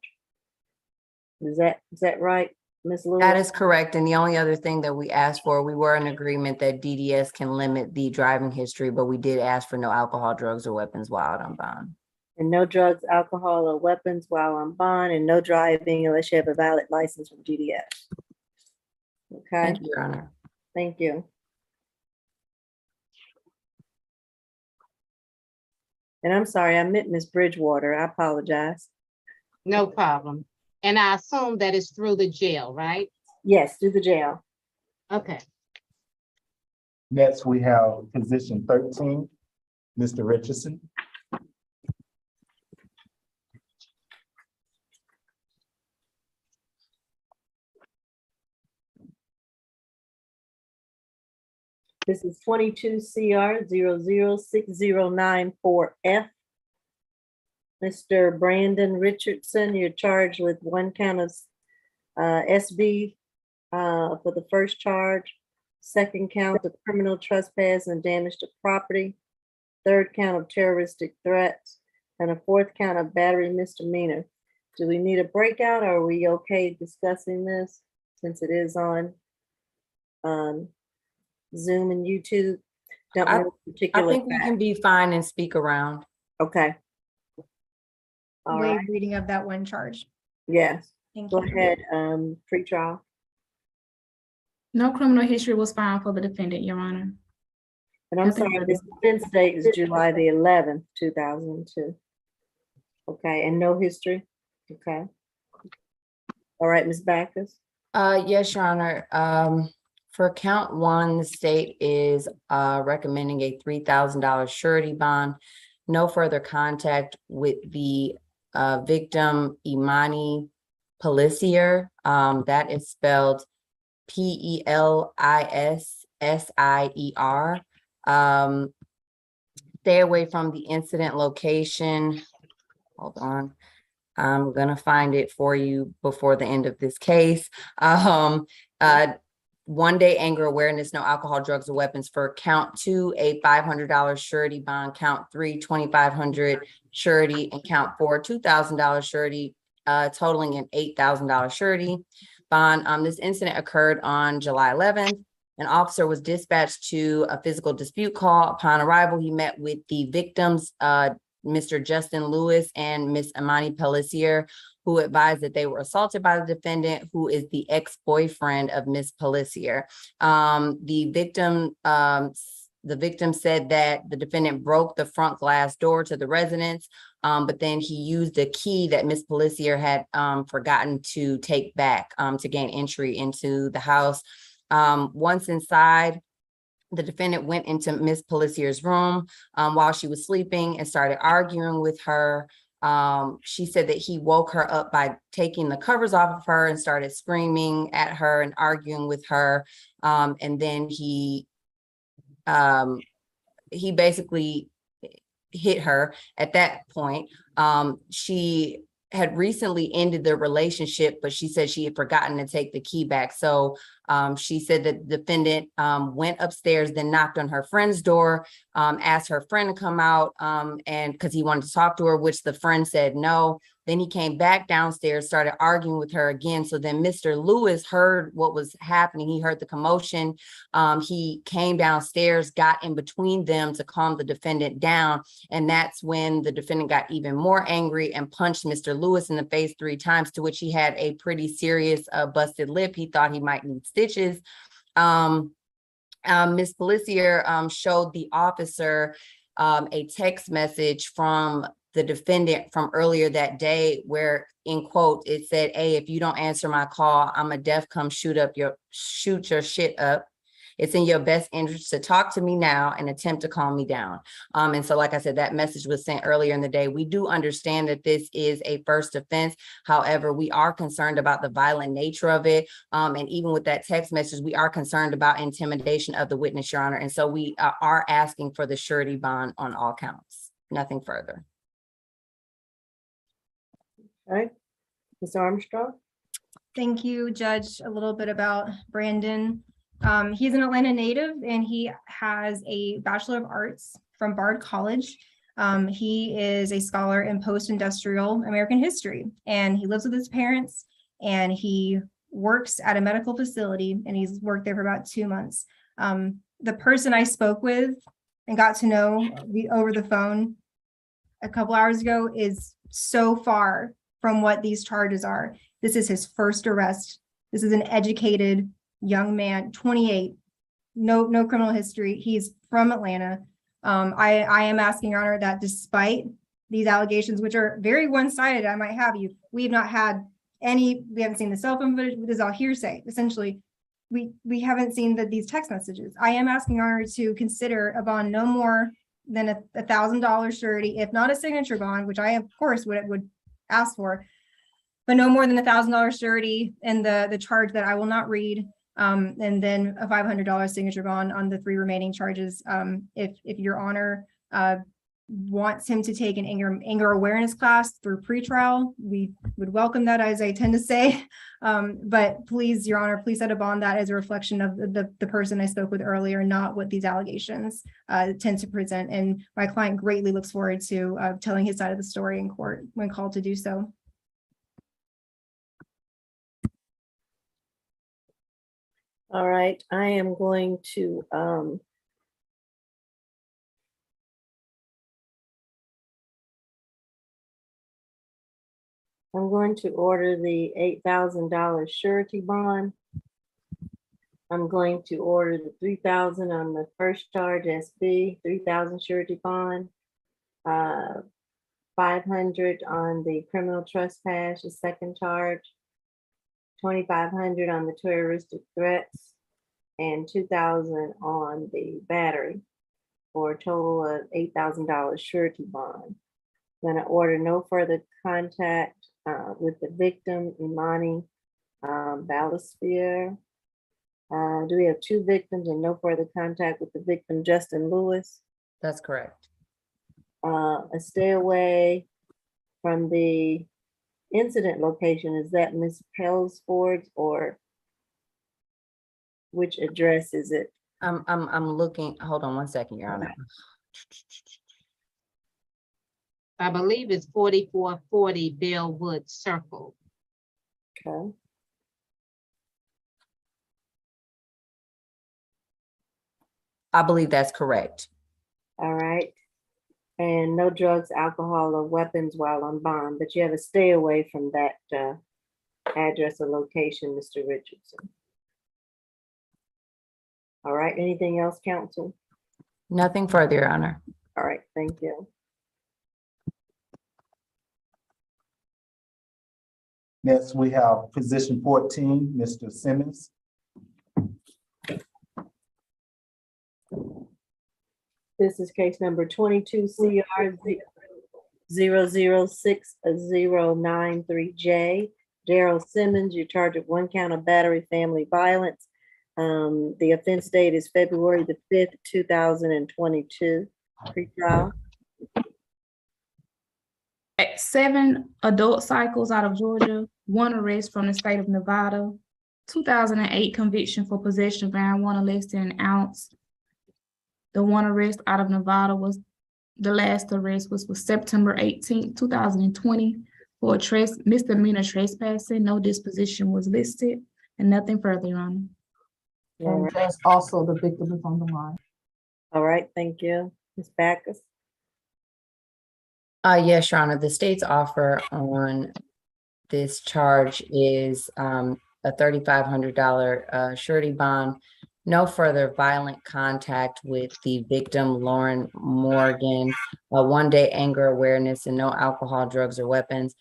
Is that right, Ms. Lewis? That is correct. And the only other thing that we asked for, we were in agreement that DDS can limit the driving history, but we did ask for no alcohol, drugs, or weapons while out on bond. And no drugs, alcohol, or weapons while on bond, and no driving unless you have a valid license from DDS. Okay, Thank you, Your Honor. thank you. And I'm sorry, I meant Ms. Bridgewater. I apologize. No problem. And I assume that is through the jail, right? Yes, through the jail. Okay. Next, we have position 13, Mr. Richardson. This is 22 CR 006094F. Mr. Brandon Richardson, you're charged with 1 count of SB for the first charge, 2nd count of criminal trespass and damage to property, 3rd count of terroristic threats, and a 4th count of battery misdemeanor. Do we need a breakout, or are we okay discussing this since it is on Zoom and YouTube? Don't know I particular think we can be fine and speak around. Okay. All Waive right. reading of that one charge. Yes. Thank Go you. ahead, pretrial. No criminal history was found for the defendant, Your Honor. And I'm Nothing sorry, further. this defense date is July the 11th, 2002. Okay, and no history? Okay. All right, Ms. Backus? Yes, Your Honor. For count 1, the state is recommending a $3,000 surety bond. No further contact with the victim, Imani Pellissier. That is spelled Pellissier. Stay away from the incident location. Hold on. I'm gonna find it for you before the end of this case. 1 day anger awareness, no alcohol, drugs, or weapons. For count 2, a $500 surety bond. Count 3, 2,500 surety, and count 4, $2,000 surety, totaling an $8,000 surety bond. This incident occurred on July 11th. An officer was dispatched to a physical dispute call. Upon arrival, he met with the victims, Mr. Justin Lewis and Miss Imani Pellissier, who advised that they were assaulted by the defendant, who is the ex-boyfriend of Miss Pellissier. The victim said that the defendant broke the front glass door to the residence, but then he used a key that Miss Pellissier had forgotten to take back to gain entry into the house. Once inside, the defendant went into Miss Pellissier's room while she was sleeping and started arguing with her. She said that he woke her up by taking the covers off of her and started screaming at her and arguing with her. And then he basically hit her at that point. She had recently ended the relationship, but she said she had forgotten to take the key back. So she said that the defendant went upstairs, then knocked on her friend's door, asked her friend to come out and because he wanted to talk to her, which the friend said no. Then he came back downstairs, started arguing with her again. So then Mr. Lewis heard what was happening. He heard the commotion. He came downstairs, got in between them to calm the defendant down. And that's when the defendant got even more angry and punched Mr. Lewis in the face 3 times, to which he had a pretty serious busted lip. He thought he might need stitches. Miss Pellissier showed the officer a text message from the defendant from earlier that day, where in quote, it said, "Hey, if you don't answer my call, I'm a def come shoot your shit up. It's in your best interest to talk to me now and attempt to calm me down." And so, like I said, that message was sent earlier in the day. We do understand that this is a first offense. However, we are concerned about the violent nature of it. And even with that text message, we are concerned about intimidation of the witness, Your Honor. And so we are asking for the surety bond on all counts. Nothing further. All right, Ms. Armstrong? Thank you, Judge. A little bit about Brandon. He's an Atlanta native and he has a Bachelor of Arts from Bard College. He is a scholar in post-industrial American history, and he lives with his parents, and he works at a medical facility, and he's worked there for about 2 months. The person I spoke with and got to know over the phone a couple hours ago is so far from what these charges are. This is his first arrest. This is an educated young man, 28, no criminal history. He's from Atlanta. I am asking, Your Honor, that despite these allegations, which are very one-sided, I might have you, we've not had any, we haven't seen the cell phone footage, this is all hearsay. Essentially, we haven't seen these text messages. I am asking, Your Honor, to consider a bond no more than a $1,000 surety, if not a signature bond, which I of course would ask for, but no more than $1,000 surety and the charge that I will not read, and then a $500 signature bond on the 3 remaining charges. If Your Honor wants him to take an anger awareness class through pretrial, we would welcome that, as I tend to say. But please, Your Honor, please set a bond that is a reflection of the person I spoke with earlier, not what these allegations tend to present. And my client greatly looks forward to telling his side of the story in court when called to do so. All right, I am going to order the $8,000 surety bond. I'm going to order the $3,000 on the first charge SB, $3,000 surety bond, $500 on the criminal trespass, the second charge, $2,500 on the terroristic threats, and $2,000 on the battery, for a total of $8,000 surety bond. I'm going to order no further contact with the victim, Imani Balasphere. Do we have 2 victims and no further contact with the victim, Justin Lewis? That's correct. A stay away from the incident location, is that Ms. Pellsford's, or which address is it? I'm looking, hold on one second, Your Honor. I believe it's 4440 Bellwood Circle. Okay. I believe that's correct. All right. And no drugs, alcohol, or weapons while on bond, but you have a stay away from that address or location, Mr. Richardson. All right, anything else, counsel? Nothing further, Your Honor. All right, thank you. Next, we have position 14, Mr. Simmons. This is case number 22 CR 006-093J. Daryl Simmons, you're charged with 1 count of battery family violence. The offense date is February the 5th, 2022. Pre-trial. 7 adult cycles out of Georgia, 1 arrest from the state of Nevada, 2008 conviction for possession of marijuana less than an ounce. The 1 arrest out of Nevada was, the last arrest was for September 18th, 2020 for a misdemeanor trespassing. No disposition was listed, and nothing further, Your Honor. And there's also the victim is on the line. All right, thank you. Ms. Backus. Yes, Your Honor, the state's offer on this charge is a $3,500 surety bond, no further violent contact with the victim, Lauren Morgan, a 1-day anger awareness, and no alcohol, drugs, or weapons.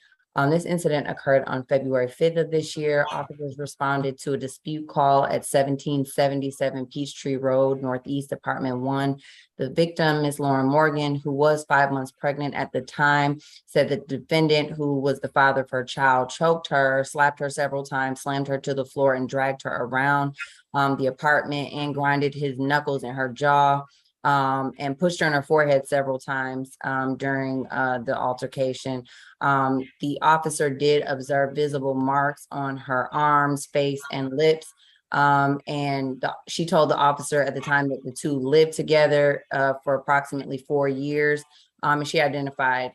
This incident occurred on February 5th of this year. Officers responded to a dispute call at 1777 Peachtree Road, Northeast Apartment 1. The victim is Lauren Morgan, who was 5 months pregnant at the time, said the defendant, who was the father of her child, choked her, slapped her several times, slammed her to the floor, and dragged her around the apartment and grinded his knuckles in her jaw. And pushed her in her forehead several times during the altercation. The officer did observe visible marks on her arms, face, and lips. And she told the officer at the time that the two lived together for approximately 4 years. and she identified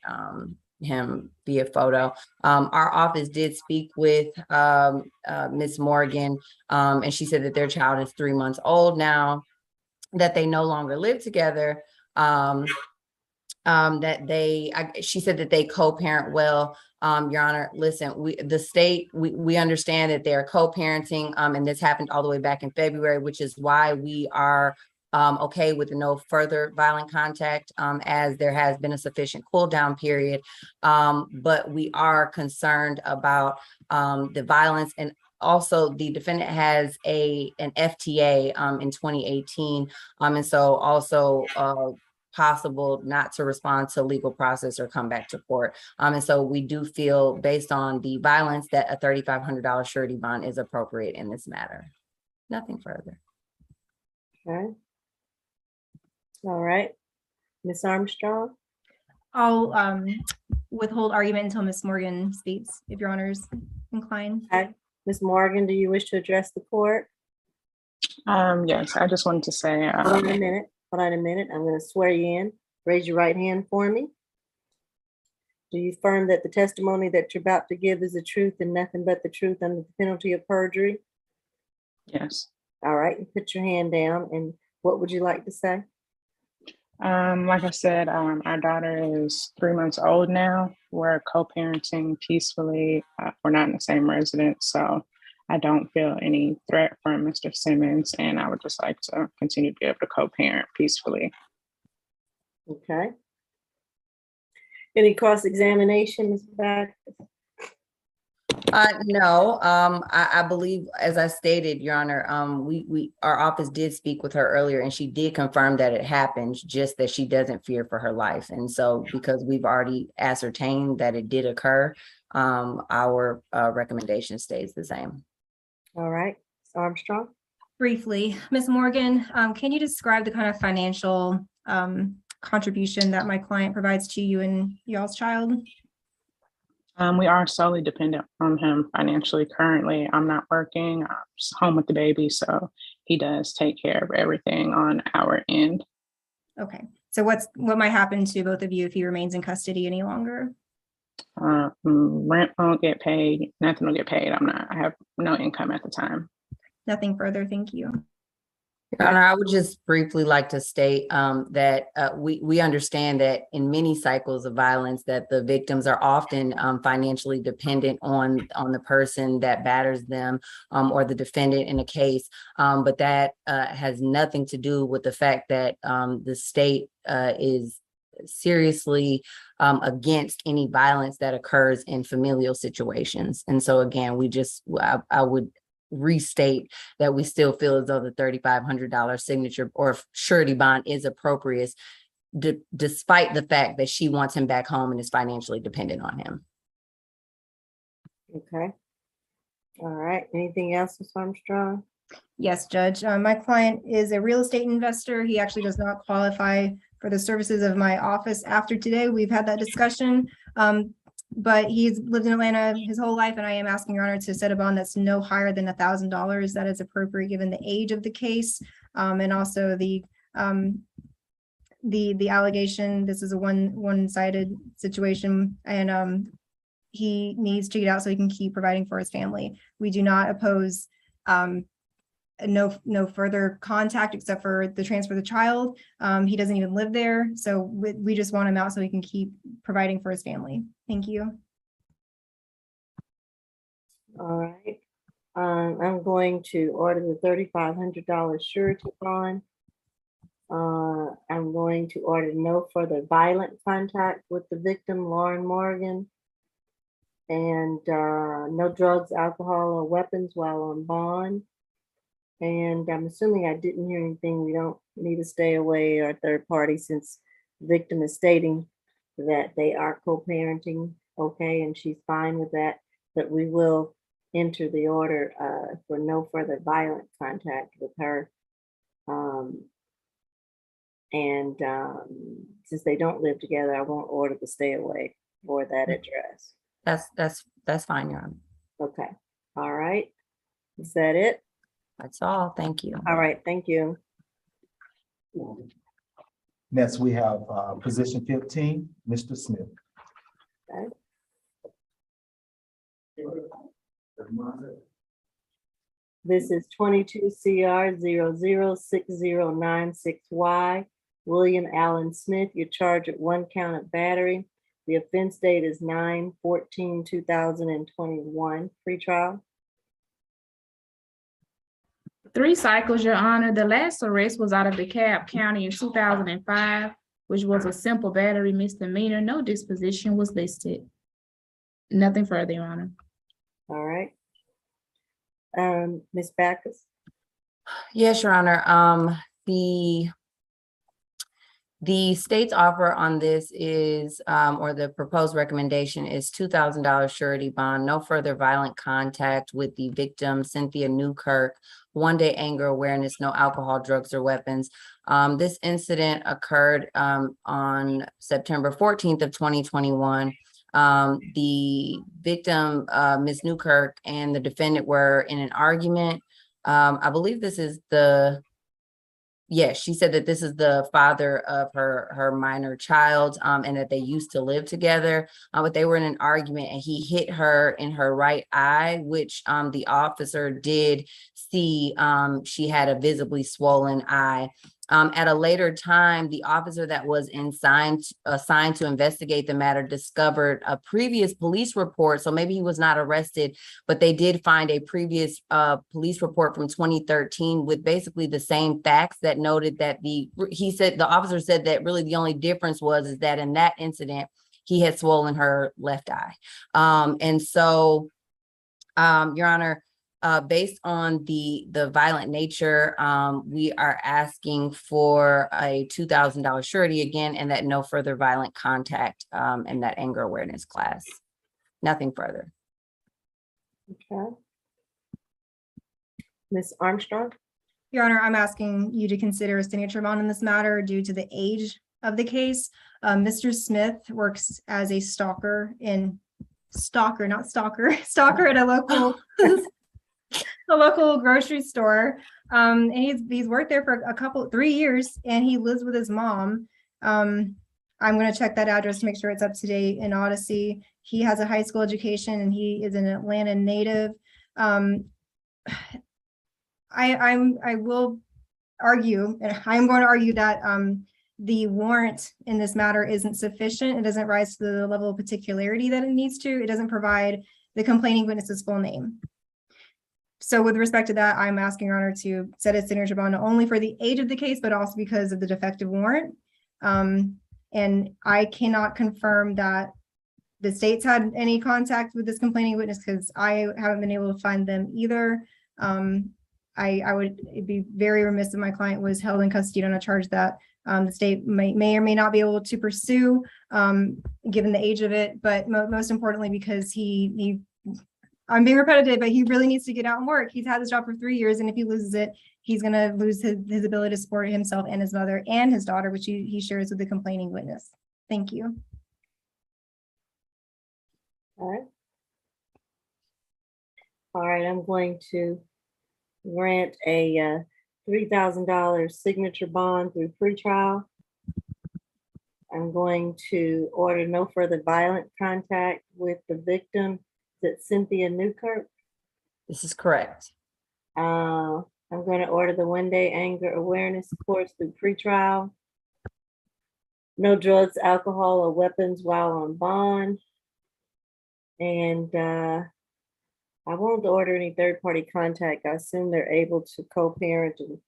him via photo. Our office did speak with Ms. Morgan, and she said that their child is 3 months old now, that they no longer live together, she said that they co-parent well. Your Honor, listen, we understand that they're co-parenting, and this happened all the way back in February, which is why we are okay with no further violent contact, as there has been a sufficient cool down period. But we are concerned about the violence, and also the defendant has an FTA in 2018. And so also possible not to respond to legal process or come back to court. And so we do feel, based on the violence, that a $3,500 surety bond is appropriate in this matter. Nothing further. Okay. All right. Ms. Armstrong? I'll withhold argument until Ms. Morgan speaks, if Your Honor is inclined. Okay. Ms. Morgan, do you wish to address the court? Yes, I just wanted to say. Hold on a minute. Hold on a minute. I'm going to swear you in. Raise your right hand for me. Do you affirm that the testimony that you're about to give is the truth and nothing but the truth under the penalty of perjury? Yes. All right. You put your hand down. And what would you like to say? Like I said, our daughter is 3 months old now. We're co-parenting peacefully. We're not in the same residence, so I don't feel any threat from Mr. Simmons, and I would just like to continue to be able to co-parent peacefully. Okay. Any cross-examination, Ms. Backus? No, I believe, as I stated, Your Honor, our office did speak with her earlier, and she did confirm that it happened, just that she doesn't fear for her life. And so, because we've already ascertained that it did occur, our recommendation stays the same. All right, Ms. Armstrong? Briefly, Ms. Morgan, can you describe the kind of financial contribution that my client provides to you and y'all's child? We are solely dependent on him financially. Currently, I'm not working. I'm just home with the baby, so he does take care of everything on our end. Okay, so what might happen to both of you if he remains in custody any longer? Rent won't get paid. Nothing will get paid. I have no income at the time. Nothing further. Thank you. Your Honor, I would just briefly like to state that we understand that in many cycles of violence that the victims are often financially dependent on the person that batters them or the defendant in a case, but that has nothing to do with the fact that the state is seriously against any violence that occurs in familial situations. And so again, I would restate that we still feel as though the $3,500 signature or surety bond is appropriate, despite the fact that she wants him back home and is financially dependent on him. Okay. All right. Anything else, Ms. Armstrong? Yes, Judge. My client is a real estate investor. He actually does not qualify for the services of my office after today. We've had that discussion. But he's lived in Atlanta his whole life, and I am asking Your Honor to set a bond that's no higher than $1,000. That is appropriate given the age of the case, and also the allegation. This is a one-sided situation, and he needs to get out so he can keep providing for his family. We do not oppose no further contact except for the transfer of the child. He doesn't even live there, so we just want him out so he can keep providing for his family. Thank you. All right. I'm going to order the $3,500 surety bond. I'm going to order no further violent contact with the victim, Lauren Morgan, and no drugs, alcohol, or weapons while on bond. And I'm assuming I didn't hear anything. We don't need to stay away or third party, since the victim is stating that they are co-parenting, okay, and she's fine with that. But we will enter the order for no further violent contact with her. Since they don't live together, I won't order the stay away for that address. That's fine, Your Honor. Okay. All right. Is that it? That's all. Thank you. All right. Thank you. Next, we have position 15, Mr. Smith. Okay. This is 22 CR 006096Y. William Allen Smith, you're charged at 1 count of battery. The offense date is 9/14/2021. Pretrial. 3 cycles, Your Honor. The last arrest was out of DeKalb County in 2005, which was a simple battery misdemeanor. No disposition was listed. Nothing further, Your Honor. All right. Ms. Backus. Yes, Your Honor. The state's offer on this is, or the proposed recommendation is $2,000 surety bond, no further violent contact with the victim, Cynthia Newkirk, 1-day anger awareness, no alcohol, drugs, or weapons. This incident occurred on September 14th of 2021. The victim, Ms. Newkirk, and the defendant were in an argument. I believe this is she said that this is the father of her minor child, and that they used to live together, but they were in an argument and he hit her in her right eye, which the officer did see. She had a visibly swollen eye. At a later time, the officer that was assigned to investigate the matter discovered a previous police report. So maybe he was not arrested, but they did find a previous police report from 2013 with basically the same facts that noted that the officer said that really the only difference is that in that incident, he had swollen her left eye. Your Honor, based on the violent nature, we are asking for a $2,000 surety again, and that no further violent contact in that anger awareness class. Nothing further. Okay. Ms. Armstrong. Your Honor, I'm asking you to consider a signature bond in this matter due to the age of the case. Mr. Smith works as a stalker at a local grocery store. And he's worked there for 3 years, and he lives with his mom. I'm going to check that address to make sure it's up to date in Odyssey. He has a high school education and he is an Atlanta native. I will argue, and I'm going to argue that the warrant in this matter isn't sufficient. It doesn't rise to the level of particularity that it needs to. It doesn't provide the complaining witness's full name. So with respect to that, I'm asking Your Honor to set a signature bond not only for the age of the case, but also because of the defective warrant. And I cannot confirm that the state's had any contact with this complaining witness because I haven't been able to find them either. It'd be very remiss if my client was held in custody on a charge that the state may or may not be able to pursue, given the age of it, but most importantly, because I'm being repetitive, but he really needs to get out and work. He's had this job for 3 years, and if he loses it, he's going to lose his ability to support himself and his mother and his daughter, which he shares with the complaining witness. Thank you. All right, I'm going to grant a $3,000 signature bond through pretrial. I'm going to order no further violent contact with the victim. Is it Cynthia Newkirk? This is correct. I'm going to order the 1-day anger awareness course through pretrial. No drugs, alcohol, or weapons while on bond. And I won't order any third-party contact. I assume they're able to co-parent and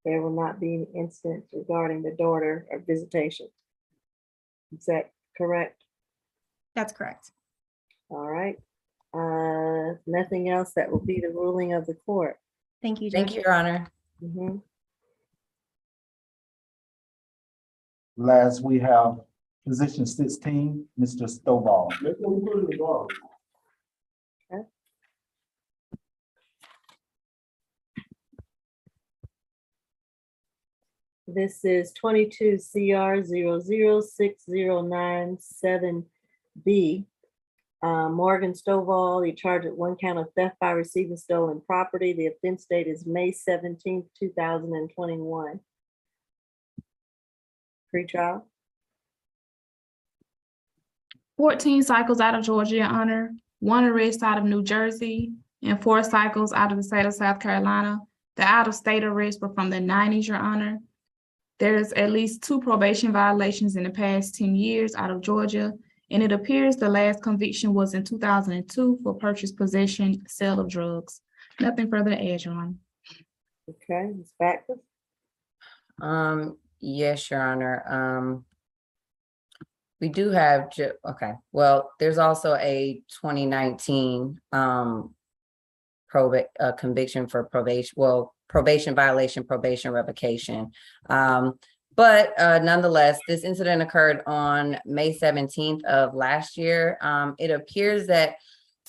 there will not be any incidents regarding the daughter or visitation. Is that correct? That's correct. All right. Nothing else. That will be the ruling of the court. Thank you, Judge. Thank you, Your Honor. Last, we have position 16, Mr. Stovall. Okay. This is 22 CR 006097B. Morgan Stovall, he charged at 1 count of theft by receiving stolen property. The offense date is May 17th, 2021. Pretrial. 14 cycles out of Georgia, Your Honor, 1 arrest out of New Jersey, and 4 cycles out of the state of South Carolina. The out-of-state arrests were from the 90s, Your Honor. There's at least 2 probation violations in the past 10 years out of Georgia, and it appears the last conviction was in 2002 for purchase, possession, sale of drugs. Nothing further to add, Your Honor. Okay, Ms. Backus. Yes, Your Honor. We do have, okay, well, there's also a 2019 conviction for probation violation, probation revocation. But nonetheless, this incident occurred on May 17th of last year. It appears that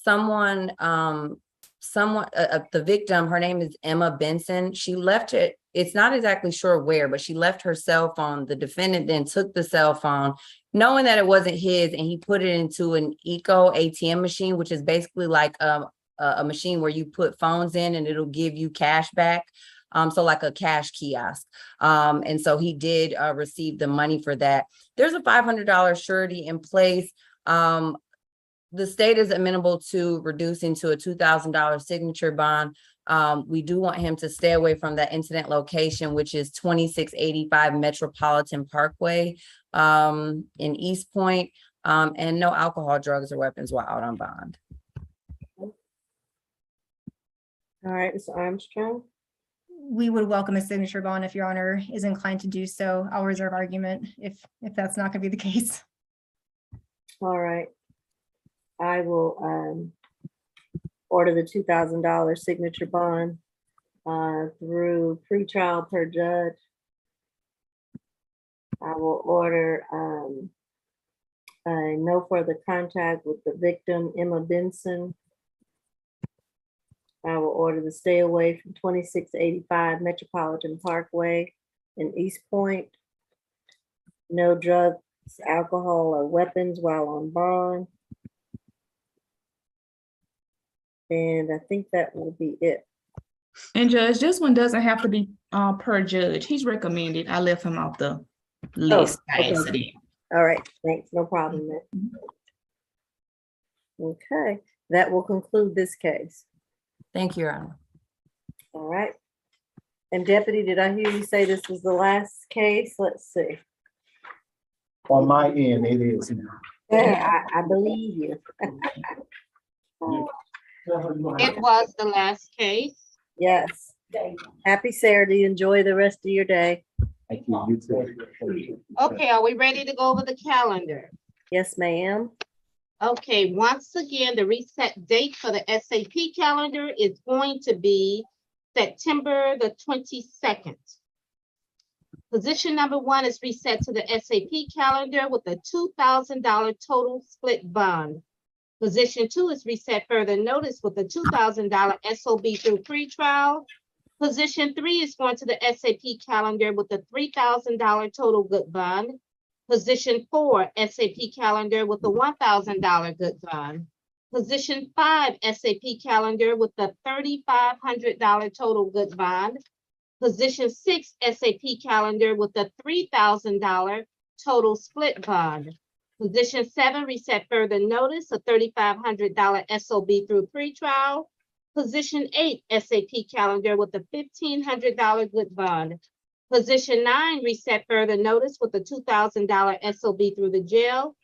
the victim, her name is Emma Benson. She left it. It's not exactly sure where, but she left her cell phone. The defendant then took the cell phone, knowing that it wasn't his, and he put it into an eco ATM machine, which is basically like a machine where you put phones in and it'll give you cash back. So like a cash kiosk. And so he did receive the money for that. There's a $500 surety in place. The state is amenable to reducing to a $2,000 signature bond. We do want him to stay away from that incident location, which is 2685 Metropolitan Parkway in East Point, and no alcohol, drugs, or weapons while out on bond. All right, Ms. Armstrong. We would welcome a signature bond if Your Honor is inclined to do so. I'll reserve argument if that's not going to be the case. All right. I will order the $2,000 signature bond through pretrial per judge. I will order no further contact with the victim, Emma Benson. I will order the stay away from 2685 Metropolitan Parkway in East Point. No drugs, alcohol, or weapons while on bond. And I think that will be it. And Judge, this one doesn't have to be per judge. He's recommended. I left him off the list by okay. accident. All right, thanks, no problem then. Okay, that will conclude this case. Thank you, Your Honor. All right. And Deputy, did I hear you say this was the last case? Let's see. On my end, it is. Yeah, I believe you. It was the last case. Yes. Happy Saturday. Enjoy the rest of your day. Thank you. You too. Okay, are we ready to go over the calendar? Yes, ma'am. Okay, once again, the reset date for the SAP calendar is going to be September the 22nd. Position number 1 is reset to the SAP calendar with a $2,000 total split bond. Position 2 is reset further notice with a $2,000 SOB through pretrial. Position 3 is going to the SAP calendar with a $3,000 total good bond. Position 4, SAP calendar with a $1,000 good bond. Position 5, SAP calendar with a $3,500 total good bond. Position 6, SAP calendar with a $3,000 total split bond. Position 7, reset further notice, a $3,500 SOB through pretrial. Position 8, SAP calendar with a $1,500 good bond. Position 9, reset further notice with a $2,000 SOB through the jail.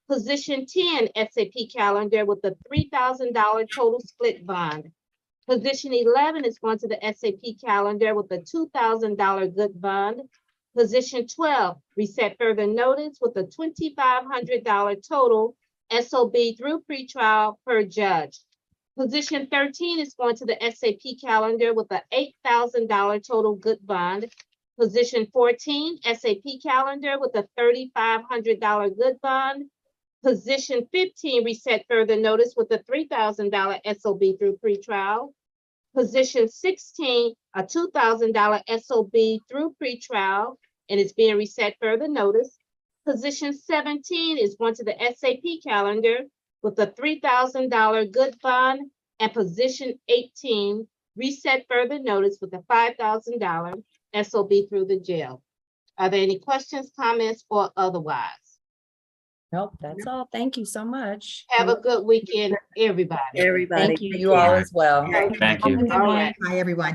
Position 10, SAP calendar with a $3,000 total split bond. Position 11 is going to the SAP calendar with a $2,000 good bond. Position 12, reset further notice with a $2,500 total SOB through pretrial per judge. Position 13 is going to the SAP calendar with a $8,000 total good bond. Position 14, SAP calendar with a $3,500 good bond. Position 15, reset further notice with a $3,000 SOB through pretrial. Position 16, a $2,000 SOB through pretrial, and it's being reset further notice. Position 17 is going to the SAP calendar with a $3,000 good bond, and position 18, reset further notice with a $5,000 SOB through the jail. Are there any questions, comments, or otherwise? Nope, that's all. Thank you so much. Have a good weekend, everybody. Everybody. Thank you, take you care. all as well. Thank you. All right. Hi, everyone.